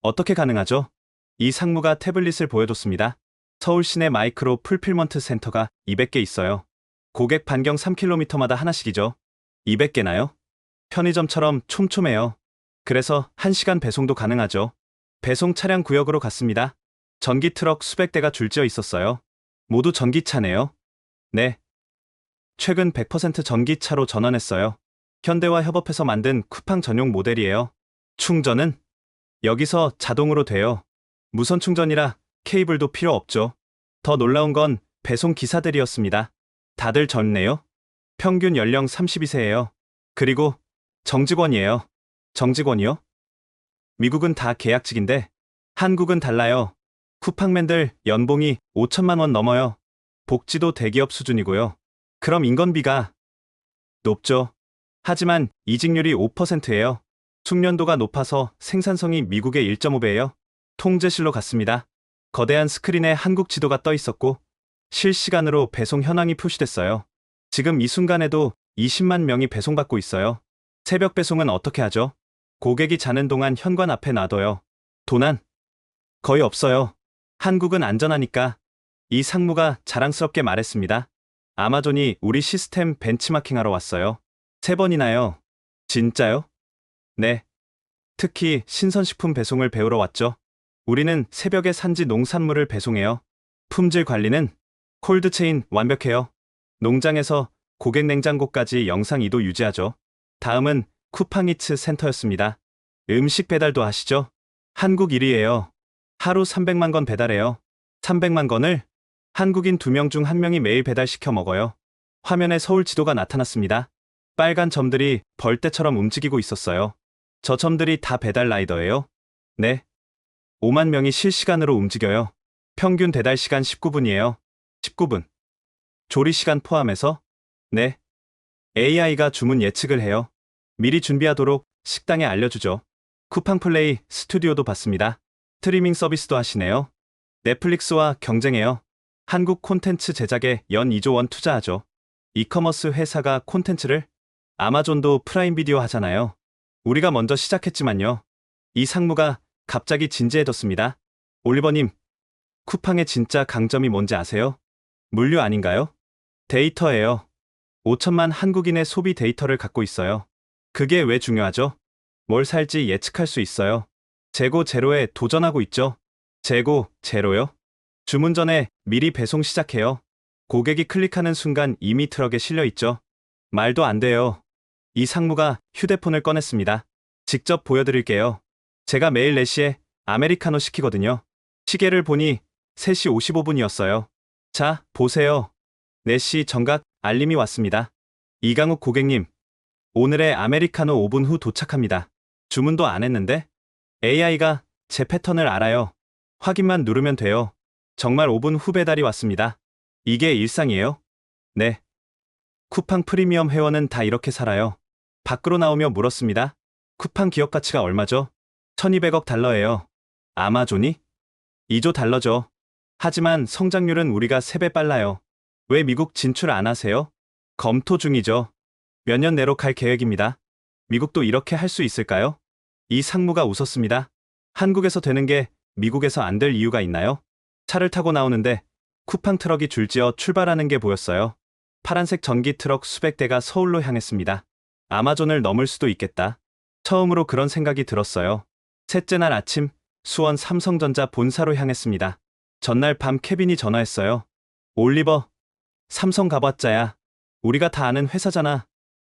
어떻게 가능하죠? 이 상무가 태블릿을 보여줬습니다. 서울 시내 마이크로 풀필먼트 센터가 200개 있어요. 고객 반경 3km마다 하나씩이죠. 200개나요? 편의점처럼 촘촘해요. 그래서 1시간 배송도 가능하죠. 배송 차량 구역으로 갔습니다. 전기 트럭 수백 대가 줄지어 있었어요. 모두 전기차네요. 네. 최근 100% 전기차로 전환했어요. 현대와 협업해서 만든 쿠팡 전용 모델이에요. 충전은? 여기서 자동으로 돼요. 무선 충전이라 케이블도 필요 없죠. 더 놀라운 건 배송 기사들이었습니다. 다들 젊네요. 평균 연령 32세예요. 그리고 정직원이에요. 정직원이요? 미국은 다 계약직인데 한국은 달라요. 쿠팡맨들 연봉이 5천만 원 넘어요. 복지도 대기업 수준이고요. 그럼 인건비가 높죠. 하지만 이직률이 5%예요. 숙련도가 높아서 생산성이 미국의 1.5배예요. 통제실로 갔습니다. 거대한 스크린에 한국 지도가 떠 있었고 실시간으로 배송 현황이 표시됐어요. 지금 이 순간에도 20만 명이 배송받고 있어요. 새벽 배송은 어떻게 하죠? 고객이 자는 동안 현관 앞에 놔둬요. 도난? 거의 없어요. 한국은 안전하니까. 이 상무가 자랑스럽게 말했습니다. 아마존이 우리 시스템 벤치마킹하러 왔어요. 3번이나요. 진짜요? 네. 특히 신선식품 배송을 배우러 왔죠. 우리는 새벽에 산지 농산물을 배송해요. 품질 관리는 콜드체인 완벽해요. 농장에서 고객 냉장고까지 영상 이도 유지하죠. 다음은 쿠팡이츠 센터였습니다. 음식 배달도 하시죠? 한국 1위예요. 하루 300만 건 배달해요. 300만 건을 한국인 2명 중 1명이 매일 배달시켜 먹어요. 화면에 서울 지도가 나타났습니다. 빨간 점들이 벌떼처럼 움직이고 있었어요. 저 점들이 다 배달 라이더예요? 네. 5만 명이 실시간으로 움직여요. 평균 배달 시간 19분이에요. 19분. 조리 시간 포함해서? 네. AI가 주문 예측을 해요. 미리 준비하도록 식당에 알려주죠. 쿠팡플레이 스튜디오도 봤습니다. 스트리밍 서비스도 하시네요. 넷플릭스와 경쟁해요. 한국 콘텐츠 제작에 연 2조 원 투자하죠. 이커머스 회사가 콘텐츠를? 아마존도 프라임 비디오 하잖아요. 우리가 먼저 시작했지만요. 이 상무가 갑자기 진지해졌습니다. 올리버님, 쿠팡의 진짜 강점이 뭔지 아세요? 물류 아닌가요? 데이터예요. 5천만 한국인의 소비 데이터를 갖고 있어요. 그게 왜 중요하죠? 뭘 살지 예측할 수 있어요. 재고 제로에 도전하고 있죠. 재고 제로요? 주문 전에 미리 배송 시작해요. 고객이 클릭하는 순간 이미 트럭에 실려 있죠. 말도 안 돼요. 이 상무가 휴대폰을 꺼냈습니다. 직접 보여드릴게요. 제가 매일 4시에 아메리카노 시키거든요. 시계를 보니 3시 55분이었어요. 자, 보세요. 4시 정각 알림이 왔습니다. 이강욱 고객님, 오늘의 아메리카노 5분 후 도착합니다. 주문도 안 했는데? AI가 제 패턴을 알아요. 확인만 누르면 돼요. 정말 5분 후 배달이 왔습니다. 이게 일상이에요? 네. 쿠팡 프리미엄 회원은 다 이렇게 살아요. 밖으로 나오며 물었습니다. 쿠팡 기업 가치가 얼마죠? 1200억 달러예요. 아마존이? 2조 달러죠. 하지만 성장률은 우리가 3배 빨라요. 왜 미국 진출 안 하세요? 검토 중이죠. 몇 년 내로 갈 계획입니다. 미국도 이렇게 할 수 있을까요? 이 상무가 웃었습니다. 한국에서 되는 게 미국에서 안 될 이유가 있나요? 차를 타고 나오는데 쿠팡 트럭이 줄지어 출발하는 게 보였어요. 파란색 전기 트럭 수백 대가 서울로 향했습니다. 아마존을 넘을 수도 있겠다. 처음으로 그런 생각이 들었어요. 셋째 날 아침, 수원 삼성전자 본사로 향했습니다. 전날 밤 케빈이 전화했어요. 올리버, 삼성 가봤자야. 우리가 다 아는 회사잖아.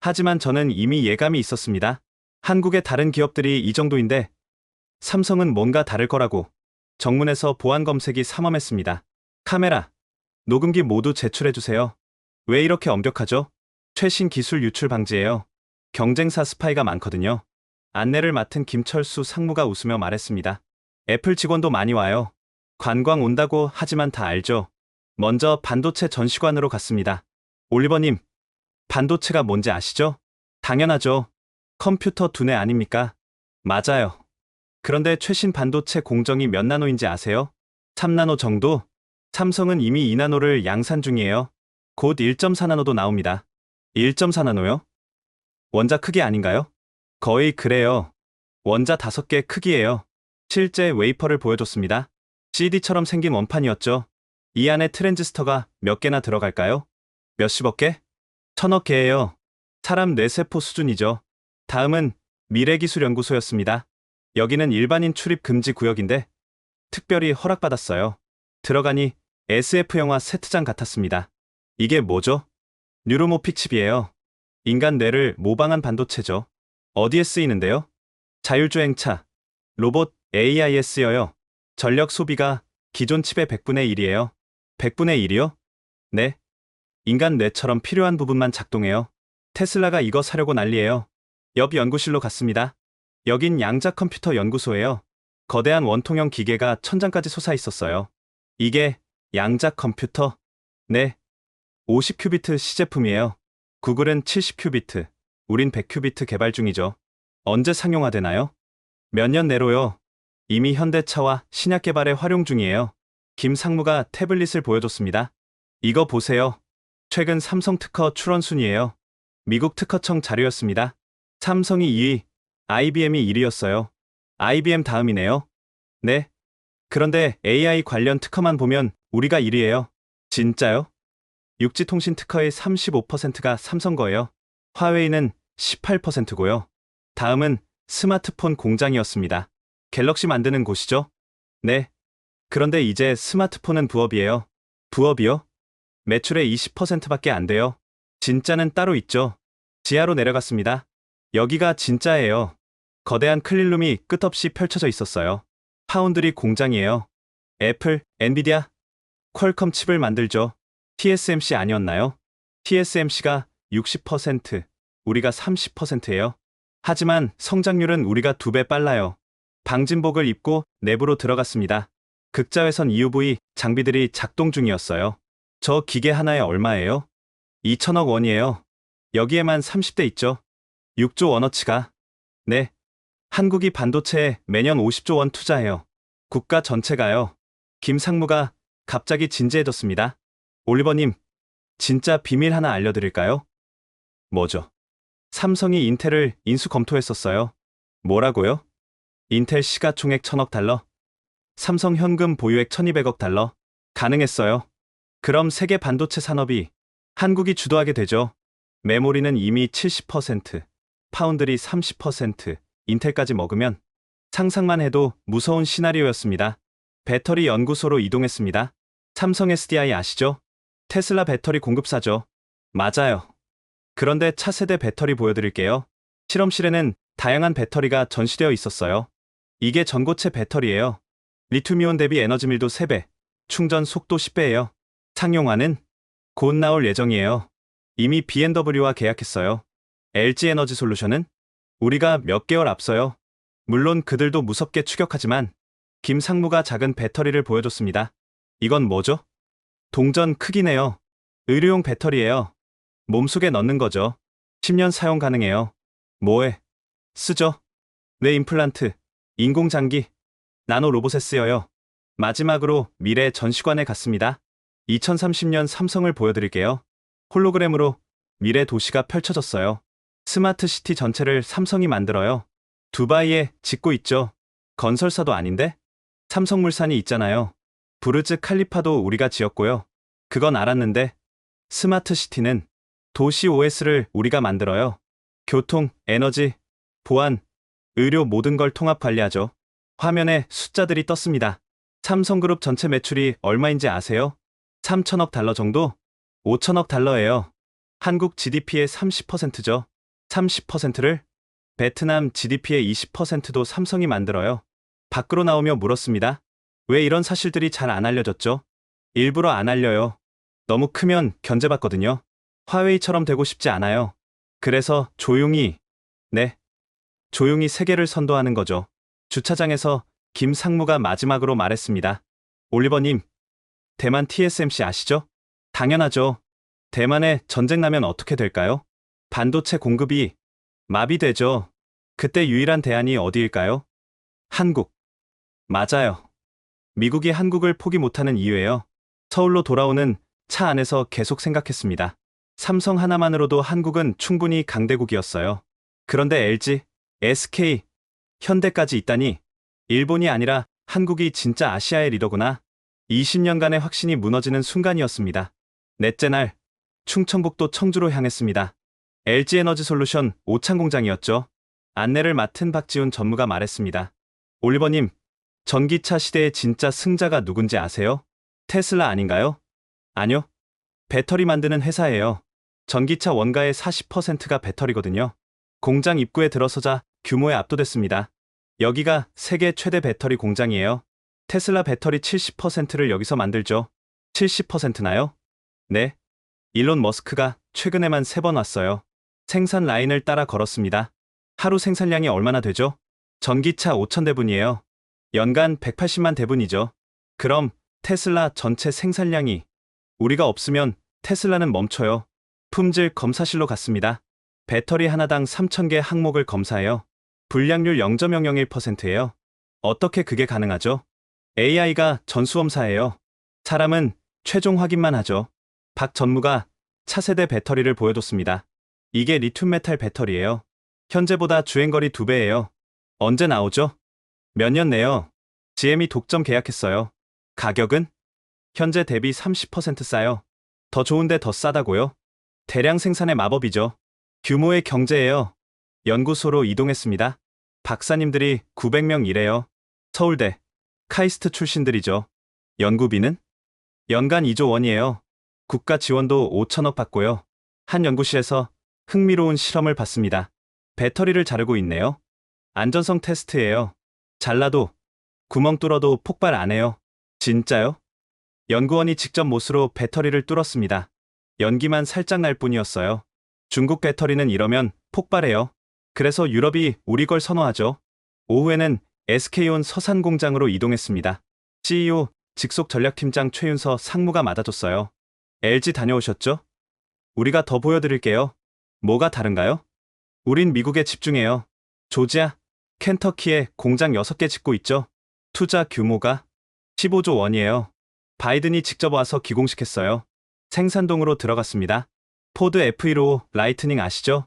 하지만 저는 이미 예감이 있었습니다. 한국의 다른 기업들이 이 정도인데 삼성은 뭔가 다를 거라고. 정문에서 보안 검색이 삼엄했습니다. 카메라, 녹음기 모두 제출해주세요. 왜 이렇게 엄격하죠? 최신 기술 유출 방지예요. 경쟁사 스파이가 많거든요. 안내를 맡은 김철수 상무가 웃으며 말했습니다. 애플 직원도 많이 와요. 관광 온다고 하지만 다 알죠. 먼저 반도체 전시관으로 갔습니다. 올리버님, 반도체가 뭔지 아시죠? 당연하죠. 컴퓨터 두뇌 아닙니까? 맞아요. 그런데 최신 반도체 공정이 몇 나노인지 아세요? 3나노 정도? 삼성은 이미 2나노를 양산 중이에요. 곧 1.4나노도 나옵니다. 1.4나노요? 원자 크기 아닌가요? 거의 그래요. 원자 5개 크기예요. 실제 웨이퍼를 보여줬습니다. CD처럼 생긴 원판이었죠. 이 안에 트랜지스터가 몇 개나 들어갈까요? 몇십억 개? 1000억 개예요. 사람 뇌세포 수준이죠. 다음은 미래기술연구소였습니다. 여기는 일반인 출입 금지 구역인데 특별히 허락받았어요. 들어가니 SF 영화 세트장 같았습니다. 이게 뭐죠? 뉴로모픽 칩이에요. 인간 뇌를 모방한 반도체죠. 어디에 쓰이는데요? 자율주행차, 로봇, AI에 쓰여요. 전력 소비가 기존 칩의 100분의 1이에요. 100분의 1이요? 네. 인간 뇌처럼 필요한 부분만 작동해요. 테슬라가 이거 사려고 난리예요. 옆 연구실로 갔습니다. 여긴 양자 컴퓨터 연구소예요. 거대한 원통형 기계가 천장까지 솟아 있었어요. 이게 양자 컴퓨터? 네. 50큐비트 시제품이에요. 구글은 70큐비트, 우린 100큐비트 개발 중이죠. 언제 상용화되나요? 몇 년 내로요. 이미 현대차와 신약 개발에 활용 중이에요. 김 상무가 태블릿을 보여줬습니다. 이거 보세요. 최근 삼성 특허 출원 순위예요. 미국 특허청 자료였습니다. 삼성이 2위, IBM이 1위였어요. IBM 다음이네요. 네. 그런데 AI 관련 특허만 보면 우리가 1위예요. 진짜요? 육지통신 특허의 35%가 삼성 거예요. 화웨이는 18%고요. 다음은 스마트폰 공장이었습니다. 갤럭시 만드는 곳이죠? 네. 그런데 이제 스마트폰은 부업이에요. 부업이요? 매출의 20%밖에 안 돼요. 진짜는 따로 있죠. 지하로 내려갔습니다. 여기가 진짜예요. 거대한 클린룸이 끝없이 펼쳐져 있었어요. 파운드리 공장이에요. 애플, 엔비디아, 퀄컴 칩을 만들죠. TSMC 아니었나요? TSMC가 60%, 우리가 30%예요. 하지만 성장률은 우리가 2배 빨라요. 방진복을 입고 내부로 들어갔습니다. 극자외선 EUV 장비들이 작동 중이었어요. 저 기계 하나에 얼마예요? 2천억 원이에요. 여기에만 30대 있죠. 6조 원어치가. 네. 한국이 반도체에 매년 50조 원 투자해요. 국가 전체가요. 김 상무가 갑자기 진지해졌습니다. 올리버님, 진짜 비밀 하나 알려드릴까요? 뭐죠? 삼성이 인텔을 인수 검토했었어요. 뭐라고요? 인텔 시가총액 1000억 달러? 삼성 현금 보유액 1200억 달러? 가능했어요. 그럼 세계 반도체 산업이 한국이 주도하게 되죠. 메모리는 이미 70%, 파운드리 30%, 인텔까지 먹으면 상상만 해도 무서운 시나리오였습니다. 배터리 연구소로 이동했습니다. 삼성 SDI 아시죠? 테슬라 배터리 공급사죠. 맞아요. 그런데 차세대 배터리 보여드릴게요. 실험실에는 다양한 배터리가 전시되어 있었어요. 이게 전고체 배터리예요. 리튬이온 대비 에너지 밀도 3배, 충전 속도 10배예요. 상용화는 곧 나올 예정이에요. 이미 BMW와 계약했어요. LG에너지솔루션은 우리가 몇 개월 앞서요. 물론 그들도 무섭게 추격하지만 김 상무가 작은 배터리를 보여줬습니다. 이건 뭐죠? 동전 크기네요. 의료용 배터리예요. 몸속에 넣는 거죠. 10년 사용 가능해요. 뭐에 쓰죠? 뇌 임플란트, 인공장기, 나노 로봇에 쓰여요. 마지막으로 미래 전시관에 갔습니다. 2030년 삼성을 보여드릴게요. 홀로그램으로 미래 도시가 펼쳐졌어요. 스마트 시티 전체를 삼성이 만들어요. 두바이에 짓고 있죠. 건설사도 아닌데? 삼성물산이 있잖아요. 부르즈 칼리파도 우리가 지었고요. 그건 알았는데 스마트 시티는 도시 OS를 우리가 만들어요. 교통, 에너지, 보안, 의료 모든 걸 통합 관리하죠. 화면에 숫자들이 떴습니다. 삼성그룹 전체 매출이 얼마인지 아세요? 3천억 달러 정도? 5천억 달러예요. 한국 GDP의 30%죠. 30%를 베트남 GDP의 20%도 삼성이 만들어요. 밖으로 나오며 물었습니다. 왜 이런 사실들이 잘 안 알려졌죠? 일부러 안 알려요. 너무 크면 견제받거든요. 화웨이처럼 되고 싶지 않아요. 그래서 조용히, 조용히 세계를 선도하는 거죠. 주차장에서 김 상무가 마지막으로 말했습니다. 올리버님, 대만 TSMC 아시죠? 당연하죠. 대만에 전쟁 나면 어떻게 될까요? 반도체 공급이 마비되죠. 그때 유일한 대안이 어디일까요? 한국. 맞아요. 미국이 한국을 포기 못하는 이유예요. 서울로 돌아오는 차 안에서 계속 생각했습니다. 삼성 하나만으로도 한국은 충분히 강대국이었어요. 그런데 LG, SK, 현대까지 있다니 일본이 아니라 한국이 진짜 아시아의 리더구나. 20년간의 확신이 무너지는 순간이었습니다. 넷째 날, 충청북도 청주로 향했습니다. LG에너지솔루션 오창 공장이었죠. 안내를 맡은 박지훈 전무가 말했습니다. 올리버님, 전기차 시대의 진짜 승자가 누군지 아세요? 테슬라 아닌가요? 아니요. 배터리 만드는 회사예요. 전기차 원가의 40%가 배터리거든요. 공장 입구에 들어서자 규모에 압도됐습니다. 여기가 세계 최대 배터리 공장이에요. 테슬라 배터리 70%를 여기서 만들죠. 70%나요? 네. 일론 머스크가 최근에만 3번 왔어요. 생산 라인을 따라 걸었습니다. 하루 생산량이 얼마나 되죠? 전기차 5,000대분이에요. 연간 180만 대분이죠. 그럼 테슬라 전체 생산량이 우리가 없으면 테슬라는 멈춰요. 품질 검사실로 갔습니다. 배터리 하나당 3,000개 항목을 검사해요. 불량률 0.001%예요. 어떻게 그게 가능하죠? AI가 전수검사예요. 사람은 최종 확인만 하죠. 박 전무가 차세대 배터리를 보여줬습니다. 이게 리튬 메탈 배터리예요. 현재보다 주행거리 2배예요. 언제 나오죠? 몇 년 내요. GM이 독점 계약했어요. 가격은? 현재 대비 30% 싸요. 더 좋은데 더 싸다고요? 대량 생산의 마법이죠. 규모의 경제예요. 연구소로 이동했습니다. 박사님들이 900명 이래요. 서울대, 카이스트 출신들이죠. 연구비는? 연간 2조 원이에요. 국가 지원도 5천억 받고요. 한 연구실에서 흥미로운 실험을 봤습니다. 배터리를 자르고 있네요. 안전성 테스트예요. 잘라도, 구멍 뚫어도 폭발 안 해요. 진짜요? 연구원이 직접 못으로 배터리를 뚫었습니다. 연기만 살짝 날 뿐이었어요. 중국 배터리는 이러면 폭발해요. 그래서 유럽이 우리 걸 선호하죠. 오후에는 SK온 서산 공장으로 이동했습니다. CEO, 직속 전략팀장 최윤서 상무가 맞아줬어요. LG 다녀오셨죠? 우리가 더 보여드릴게요. 뭐가 다른가요? 우린 미국에 집중해요. 조지아, 켄터키에 공장 6개 짓고 있죠. 투자 규모가 15조 원이에요. 바이든이 직접 와서 기공식했어요. 생산동으로 들어갔습니다. 포드 F155 라이트닝 아시죠?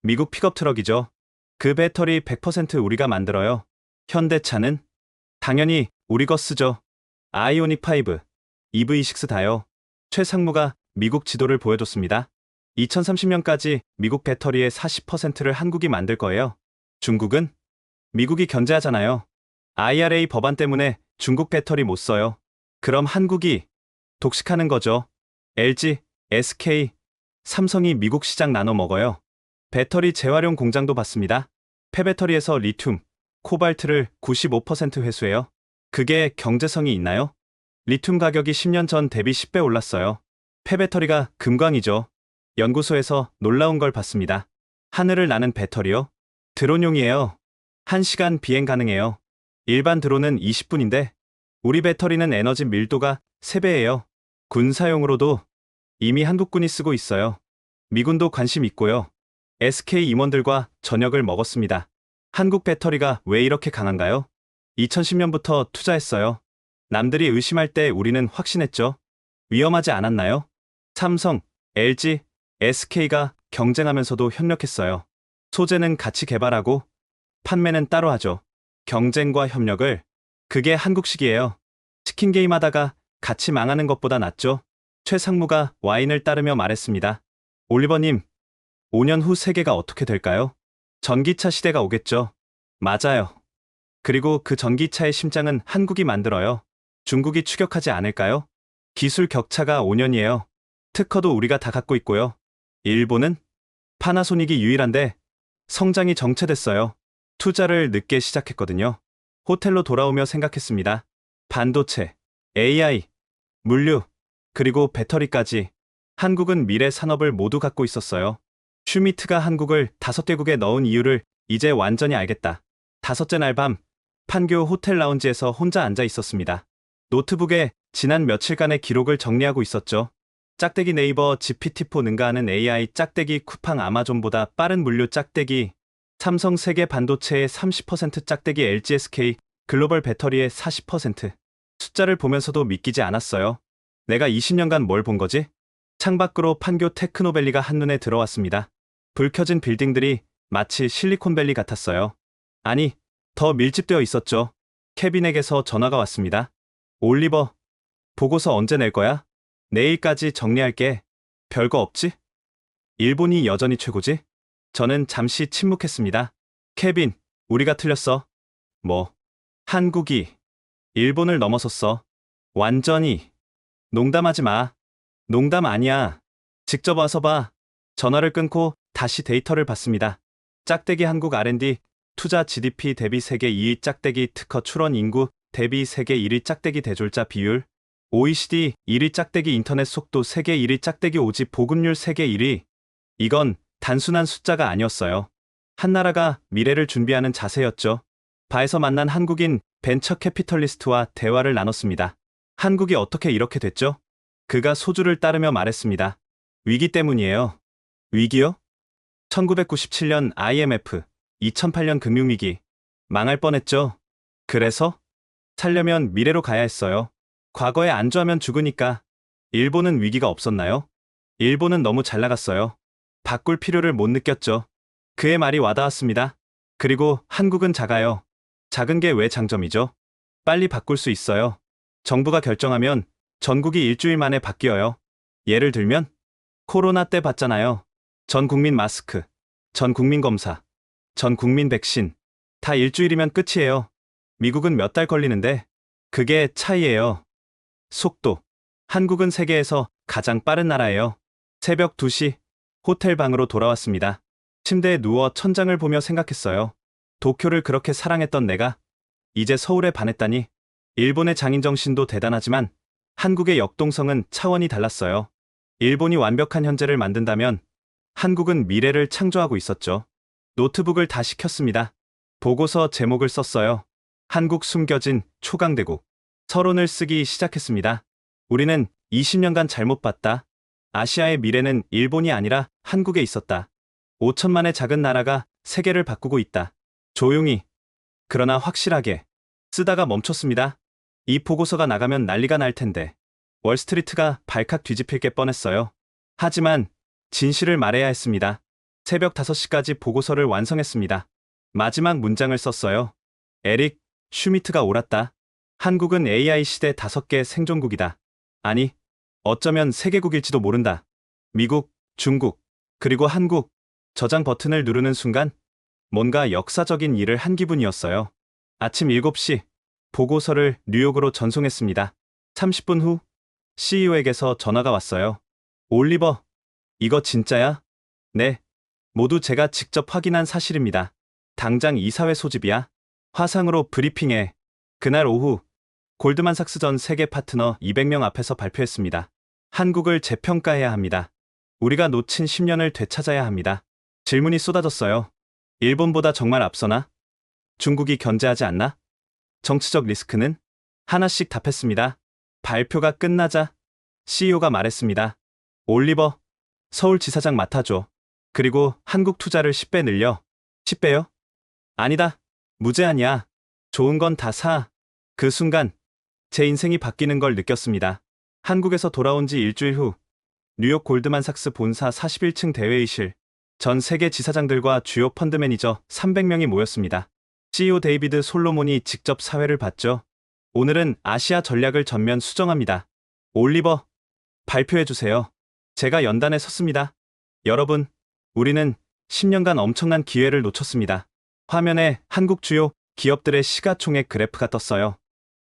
미국 픽업 트럭이죠. 그 배터리 100% 우리가 만들어요. 현대차는? 당연히 우리 거 쓰죠. 아이오닉 5, EV6 다요. 최 상무가 미국 지도를 보여줬습니다. 2030년까지 미국 배터리의 40%를 한국이 만들 거예요. 중국은? 미국이 견제하잖아요. IRA 법안 때문에 중국 배터리 못 써요. 그럼 한국이 독식하는 거죠. LG, SK, 삼성이 미국 시장 나눠 먹어요. 배터리 재활용 공장도 봤습니다. 폐배터리에서 리튬, 코발트를 95% 회수해요. 그게 경제성이 있나요? 리튬 가격이 10년 전 대비 10배 올랐어요. 폐배터리가 금광이죠. 연구소에서 놀라운 걸 봤습니다. 하늘을 나는 배터리요? 드론용이에요. 1시간 비행 가능해요. 일반 드론은 20분인데 우리 배터리는 에너지 밀도가 3배예요. 군사용으로도 이미 한국군이 쓰고 있어요. 미군도 관심 있고요. SK 임원들과 저녁을 먹었습니다. 한국 배터리가 왜 이렇게 강한가요? 2010년부터 투자했어요. 남들이 의심할 때 우리는 확신했죠. 위험하지 않았나요? 삼성, LG, SK가 경쟁하면서도 협력했어요. 소재는 같이 개발하고 판매는 따로 하죠. 경쟁과 협력을. 그게 한국식이에요. 치킨 게임 하다가 같이 망하는 것보다 낫죠. 최 상무가 와인을 따르며 말했습니다. 올리버님, 5년 후 세계가 어떻게 될까요? 전기차 시대가 오겠죠. 맞아요. 그리고 그 전기차의 심장은 한국이 만들어요. 중국이 추격하지 않을까요? 기술 격차가 5년이에요. 특허도 우리가 다 갖고 있고요. 일본은? 파나소닉이 유일한데 성장이 정체됐어요. 투자를 늦게 시작했거든요. 호텔로 돌아오며 생각했습니다. 반도체, AI, 물류, 그리고 배터리까지. 한국은 미래 산업을 모두 갖고 있었어요. 슈미트가 한국을 5개국에 넣은 이유를 이제 완전히 알겠다. 5째 날 밤, 판교 호텔 라운지에서 혼자 앉아 있었습니다. 노트북에 지난 며칠간의 기록을 정리하고 있었죠. 짝대기 네이버 GPT-4 능가하는 AI 짝대기 쿠팡 아마존보다 빠른 물류 짝대기, 삼성 세계 반도체의 30% 짝대기 LGSK 글로벌 배터리의 40%. 숫자를 보면서도 믿기지 않았어요. 내가 20년간 뭘 본 거지? 창밖으로 판교 테크노밸리가 한눈에 들어왔습니다. 불 켜진 빌딩들이 마치 실리콘밸리 같았어요. 아니, 더 밀집되어 있었죠. 케빈에게서 전화가 왔습니다. 올리버, 보고서 언제 낼 거야? 내일까지 정리할게. 별거 없지? 일본이 여전히 최고지? 저는 잠시 침묵했습니다. 케빈, 우리가 틀렸어. 뭐? 한국이 일본을 넘어섰어. 완전히. 농담하지 마. 농담 아니야. 직접 와서 봐. 전화를 끊고 다시 데이터를 봤습니다. 짝대기 한국 R&D, 투자 GDP 대비 세계 2위 짝대기 특허 출원 인구 대비 세계 1위 짝대기 대졸자 비율, OECD 1위 짝대기 인터넷 속도 세계 1위 짝대기 오집 보급률 세계 1위. 이건 단순한 숫자가 아니었어요. 한 나라가 미래를 준비하는 자세였죠. 바에서 만난 한국인 벤처 캐피털리스트와 대화를 나눴습니다. 한국이 어떻게 이렇게 됐죠? 그가 소주를 따르며 말했습니다. 위기 때문이에요. 위기요? 1997년 IMF, 2008년 금융위기. 망할 뻔했죠. 그래서? 살려면 미래로 가야 했어요. 과거에 안주하면 죽으니까. 일본은 위기가 없었나요? 일본은 너무 잘 나갔어요. 바꿀 필요를 못 느꼈죠. 그의 말이 와닿았습니다. 그리고 한국은 작아요. 작은 게 왜 장점이죠? 빨리 바꿀 수 있어요. 정부가 결정하면 전국이 일주일 만에 바뀌어요. 예를 들면 코로나 때 봤잖아요. 전 국민 마스크, 전 국민 검사, 전 국민 백신. 다 일주일이면 끝이에요. 미국은 몇 달 걸리는데 그게 차이예요. 속도. 한국은 세계에서 가장 빠른 나라예요. 새벽 2시 호텔 방으로 돌아왔습니다. 침대에 누워 천장을 보며 생각했어요. 도쿄를 그렇게 사랑했던 내가 이제 서울에 반했다니. 일본의 장인정신도 대단하지만 한국의 역동성은 차원이 달랐어요. 일본이 완벽한 현재를 만든다면 한국은 미래를 창조하고 있었죠. 노트북을 다시 켰습니다. 보고서 제목을 썼어요. 한국 숨겨진 초강대국. 서론을 쓰기 시작했습니다. 우리는 20년간 잘못 봤다. 아시아의 미래는 일본이 아니라 한국에 있었다. 5천만의 작은 나라가 세계를 바꾸고 있다. 조용히, 그러나 확실하게 쓰다가 멈췄습니다. 이 보고서가 나가면 난리가 날 텐데. 월스트리트가 발칵 뒤집힐 게 뻔했어요. 하지만 진실을 말해야 했습니다. 새벽 5시까지 보고서를 완성했습니다. 마지막 문장을 썼어요. 에릭 슈미트가 옳았다. 한국은 AI 시대 5개 생존국이다. 아니, 어쩌면 세계국일지도 모른다. 미국, 중국, 그리고 한국. 저장 버튼을 누르는 순간 뭔가 역사적인 일을 한 기분이었어요. 아침 7시 보고서를 뉴욕으로 전송했습니다. 30분 후 CEO에게서 전화가 왔어요. 올리버, 이거 진짜야? 네. 모두 제가 직접 확인한 사실입니다. 당장 이사회 소집이야. 화상으로 브리핑해. 그날 오후 골드만삭스 전 세계 파트너 200명 앞에서 발표했습니다. 한국을 재평가해야 합니다. 우리가 놓친 10년을 되찾아야 합니다. 질문이 쏟아졌어요. 일본보다 정말 앞서나? 중국이 견제하지 않나? 정치적 리스크는? 하나씩 답했습니다. 발표가 끝나자 CEO가 말했습니다. 올리버, 서울지사장 맡아줘. 그리고 한국 투자를 10배 늘려. 10배요? 아니다. 무제한이야. 좋은 건 다 사. 그 순간 제 인생이 바뀌는 걸 느꼈습니다. 한국에서 돌아온 지 일주일 후 뉴욕 골드만삭스 본사 41층 대회의실. 전 세계 지사장들과 주요 펀드 매니저 300명이 모였습니다. CEO 데이비드 솔로몬이 직접 사회를 봤죠. 오늘은 아시아 전략을 전면 수정합니다. 올리버, 발표해주세요. 제가 연단에 섰습니다. 여러분, 우리는 10년간 엄청난 기회를 놓쳤습니다. 화면에 한국 주요 기업들의 시가총액 그래프가 떴어요.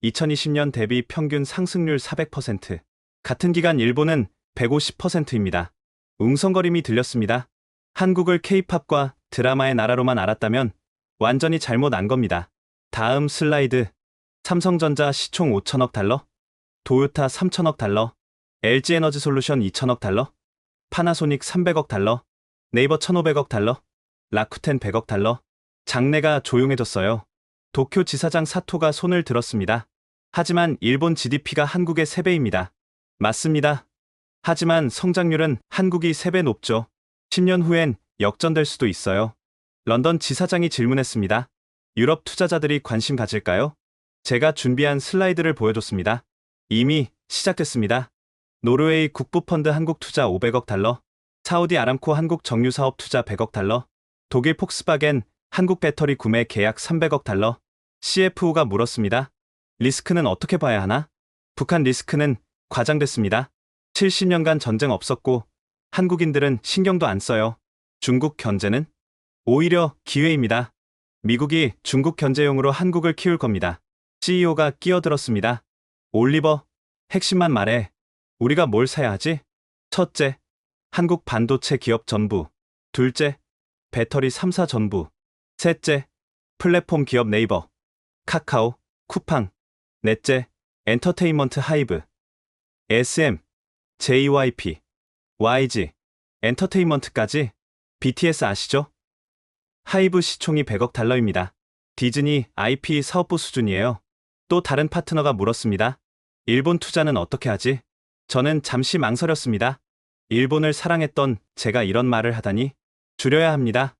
2020년 대비 평균 상승률 400%. 같은 기간 일본은 150%입니다. 웅성거림이 들렸습니다. 한국을 K-팝과 드라마의 나라로만 알았다면 완전히 잘못 안 겁니다. 다음 슬라이드. 삼성전자 시총 5천억 달러, 도요타 3천억 달러, LG에너지솔루션 2천억 달러, 파나소닉 300억 달러, 네이버 1,500억 달러, 라쿠텐 100억 달러. 장내가 조용해졌어요. 도쿄 지사장 사토가 손을 들었습니다. 하지만 일본 GDP가 한국의 3배입니다. 맞습니다. 하지만 성장률은 한국이 3배 높죠. 10년 후엔 역전될 수도 있어요. 런던 지사장이 질문했습니다. 유럽 투자자들이 관심 가질까요? 제가 준비한 슬라이드를 보여줬습니다. 이미 시작됐습니다. 노르웨이 국부펀드 한국 투자 500억 달러, 사우디 아람코 한국 정유사업 투자 100억 달러, 독일 폭스바겐 한국 배터리 구매 계약 300억 달러. CFO가 물었습니다. 리스크는 어떻게 봐야 하나? 북한 리스크는 과장됐습니다. 70년간 전쟁 없었고 한국인들은 신경도 안 써요. 중국 견제는? 오히려 기회입니다. 미국이 중국 견제용으로 한국을 키울 겁니다. CEO가 끼어들었습니다. 올리버, 핵심만 말해. 우리가 뭘 사야 하지? 첫째, 한국 반도체 기업 전부. 둘째, 배터리 3사 전부. 셋째, 플랫폼 기업 네이버, 카카오, 쿠팡. 넷째, 엔터테인먼트 하이브, SM, JYP, YG, 엔터테인먼트까지. BTS 아시죠? 하이브 시총이 100억 달러입니다. 디즈니 IP 사업부 수준이에요. 또 다른 파트너가 물었습니다. 일본 투자는 어떻게 하지? 저는 잠시 망설였습니다. 일본을 사랑했던 제가 이런 말을 하다니. 줄여야 합니다.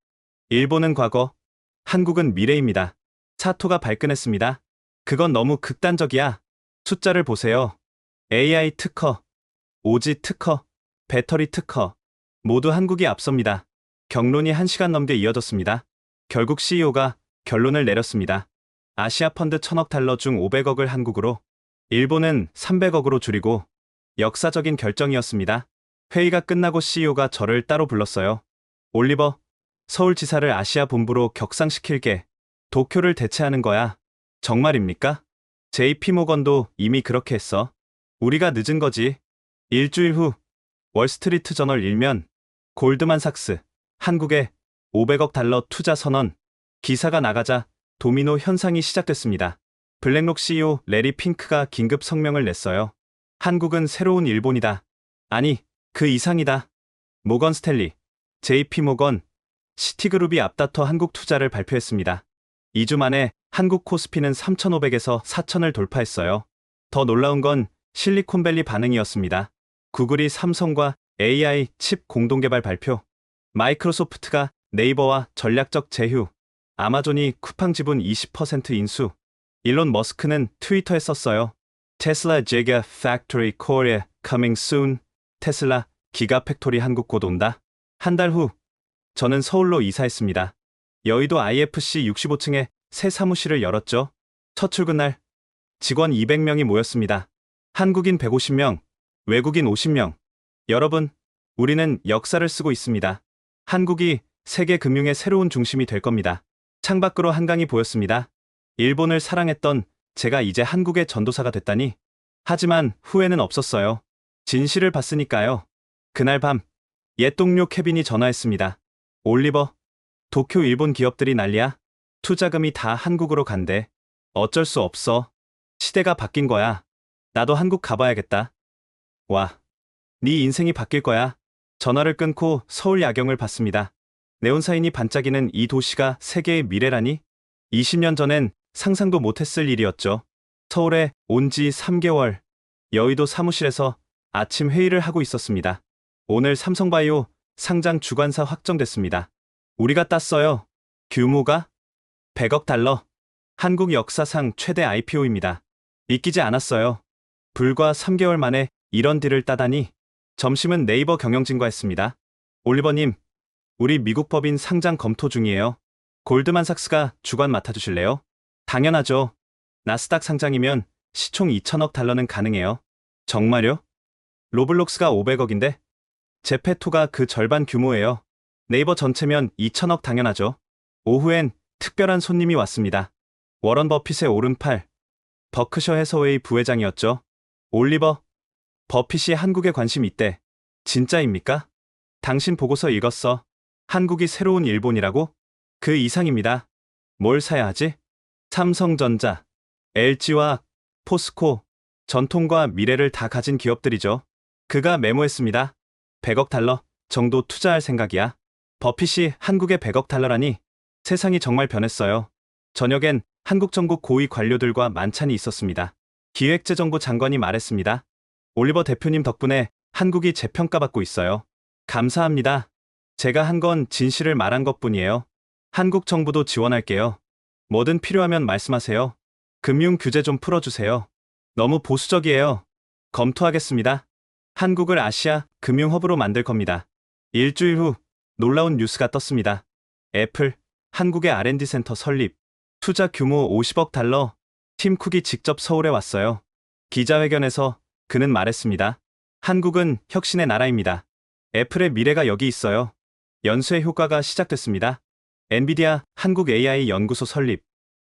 일본은 과거, 한국은 미래입니다. 사토가 발끈했습니다. 그건 너무 극단적이야. 숫자를 보세요. AI 특허, 오지 특허, 배터리 특허. 모두 한국이 앞섭니다. 경론이 1시간 넘게 이어졌습니다. 결국 CEO가 결론을 내렸습니다. 아시아 펀드 1,000억 달러 중 500억을 한국으로, 일본은 300억으로 줄이고 역사적인 결정이었습니다. 회의가 끝나고 CEO가 저를 따로 불렀어요. 올리버, 서울지사를 아시아 본부로 격상시킬게. 도쿄를 대체하는 거야. 정말입니까? JP모건도 이미 그렇게 했어. 우리가 늦은 거지. 일주일 후 월스트리트 저널 일면 골드만삭스 한국에 500억 달러 투자 선언. 기사가 나가자 도미노 현상이 시작됐습니다. 블랙록 CEO 레리 핑크가 긴급 성명을 냈어요. 한국은 새로운 일본이다. 아니, 그 이상이다. 모건 스탠리, JP모건, 시티그룹이 앞다퉈 한국 투자를 발표했습니다. 2주 만에 한국 코스피는 3,500에서 4,000을 돌파했어요. 더 놀라운 건 실리콘밸리 반응이었습니다. 구글이 삼성과 AI 칩 공동개발 발표, 마이크로소프트가 네이버와 전략적 제휴, 아마존이 쿠팡 지분 20% 인수, 일론 머스크는 트위터에 썼어요. 테슬라 제가 팩토리 코리아 coming soon. 테슬라 기가 팩토리 한국 곧 온다. 한 달 후 저는 서울로 이사했습니다. 여의도 IFC 65층에 새 사무실을 열었죠. 첫 출근 날 직원 200명이 모였습니다. 한국인 150명, 외국인 50명. 여러분, 우리는 역사를 쓰고 있습니다. 한국이 세계 금융의 새로운 중심이 될 겁니다. 창밖으로 한강이 보였습니다. 일본을 사랑했던 제가 이제 한국의 전도사가 됐다니. 하지만 후회는 없었어요. 진실을 봤으니까요. 그날 밤 옛 동료 케빈이 전화했습니다. 올리버, 도쿄 일본 기업들이 난리야. 투자금이 다 한국으로 간대. 어쩔 수 없어. 시대가 바뀐 거야. 나도 한국 가봐야겠다. 와, 네 인생이 바뀔 거야. 전화를 끊고 서울 야경을 봤습니다. 네온사인이 반짝이는 이 도시가 세계의 미래라니? 20년 전엔 상상도 못했을 일이었죠. 서울에 온 지 3개월, 여의도 사무실에서 아침 회의를 하고 있었습니다. 오늘 삼성바이오 상장 주관사 확정됐습니다. 우리가 땄어요. 규모가 100억 달러. 한국 역사상 최대 IPO입니다. 믿기지 않았어요. 불과 3개월 만에 이런 딜을 따다니. 점심은 네이버 경영진과 했습니다. 올리버님, 우리 미국 법인 상장 검토 중이에요. 골드만삭스가 주관 맡아주실래요? 당연하죠. 나스닥 상장이면 시총 2천억 달러는 가능해요. 정말요? 로블록스가 500억인데? 제페토가 그 절반 규모예요. 네이버 전체면 2천억 당연하죠. 오후엔 특별한 손님이 왔습니다. 워런 버핏의 오른팔, 버크셔 해서웨이 부회장이었죠. 올리버, 버핏이 한국에 관심 있대. 진짜입니까? 당신 보고서 읽었어. 한국이 새로운 일본이라고? 그 이상입니다. 뭘 사야 하지? 삼성전자, LG와 포스코, 전통과 미래를 다 가진 기업들이죠. 그가 메모했습니다. 100억 달러 정도 투자할 생각이야. 버핏이 한국에 100억 달러라니 세상이 정말 변했어요. 저녁엔 한국 정부 고위 관료들과 만찬이 있었습니다. 기획재정부 장관이 말했습니다. 올리버 대표님 덕분에 한국이 재평가받고 있어요. 감사합니다. 제가 한 건 진실을 말한 것뿐이에요. 한국 정부도 지원할게요. 뭐든 필요하면 말씀하세요. 금융 규제 좀 풀어주세요. 너무 보수적이에요. 검토하겠습니다. 한국을 아시아 금융허브로 만들 겁니다. 일주일 후 놀라운 뉴스가 떴습니다. 애플, 한국의 R&D 센터 설립, 투자 규모 50억 달러, 팀 쿡이 직접 서울에 왔어요. 기자회견에서 그는 말했습니다. 한국은 혁신의 나라입니다. 애플의 미래가 여기 있어요. 연수의 효과가 시작됐습니다. 엔비디아 한국 AI 연구소 설립,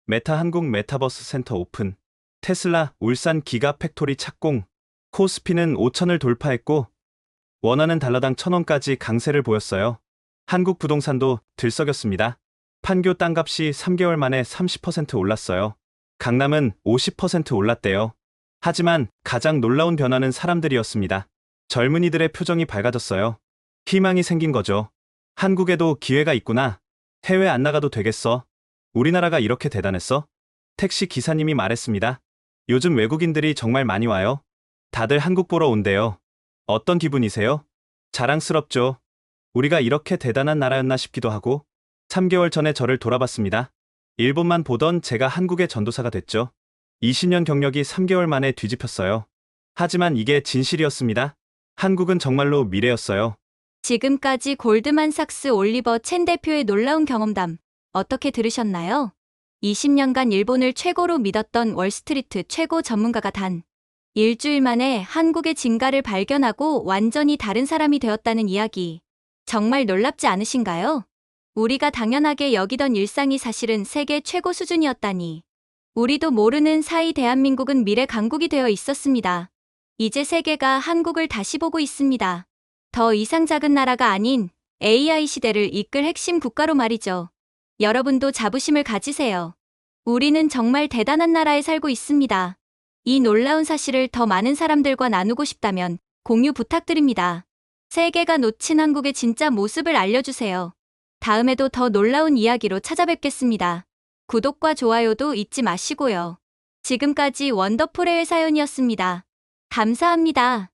메타 한국 메타버스 센터 오픈, 테슬라 울산 기가 팩토리 착공, 코스피는 5천을 돌파했고 원하는 달러당 1,000원까지 강세를 보였어요. 한국 부동산도 들썩였습니다. 판교 땅값이 3개월 만에 30% 올랐어요. 강남은 50% 올랐대요. 하지만 가장 놀라운 변화는 사람들이었습니다. 젊은이들의 표정이 밝아졌어요. 희망이 생긴 거죠. 한국에도 기회가 있구나. 해외 안 나가도 되겠어. 우리나라가 이렇게 대단했어? 택시 기사님이 말했습니다. 요즘 외국인들이 정말 많이 와요. 다들 한국 보러 온대요. 어떤 기분이세요? 자랑스럽죠. 우리가 이렇게 대단한 나라였나 싶기도 하고 3개월 전에 저를 돌아봤습니다. 일본만 보던 제가 한국의 전도사가 됐죠. 20년 경력이 3개월 만에 뒤집혔어요. 하지만 이게 진실이었습니다. 한국은 정말로 미래였어요. 지금까지 골드만삭스 올리버 첸 대표의 놀라운 경험담 어떻게 들으셨나요? 20년간 일본을 최고로 믿었던 월스트리트 최고 전문가가 단 일주일 만에 한국의 진가를 발견하고 완전히 다른 사람이 되었다는 이야기. 정말 놀랍지 않으신가요? 우리가 당연하게 여기던 일상이 사실은 세계 최고 수준이었다니. 우리도 모르는 사이 대한민국은 미래 강국이 되어 있었습니다. 이제 세계가 한국을 다시 보고 있습니다. 더 이상 작은 나라가 아닌 AI 시대를 이끌 핵심 국가로 말이죠. 여러분도 자부심을 가지세요. 우리는 정말 대단한 나라에 살고 있습니다. 이 놀라운 사실을 더 많은 사람들과 나누고 싶다면 공유 부탁드립니다. 세계가 놓친 한국의 진짜 모습을 알려주세요. 다음에도 더 놀라운 이야기로 찾아뵙겠습니다. 구독과 좋아요도 잊지 마시고요. 지금까지 원더풀의 사연이었습니다. 감사합니다.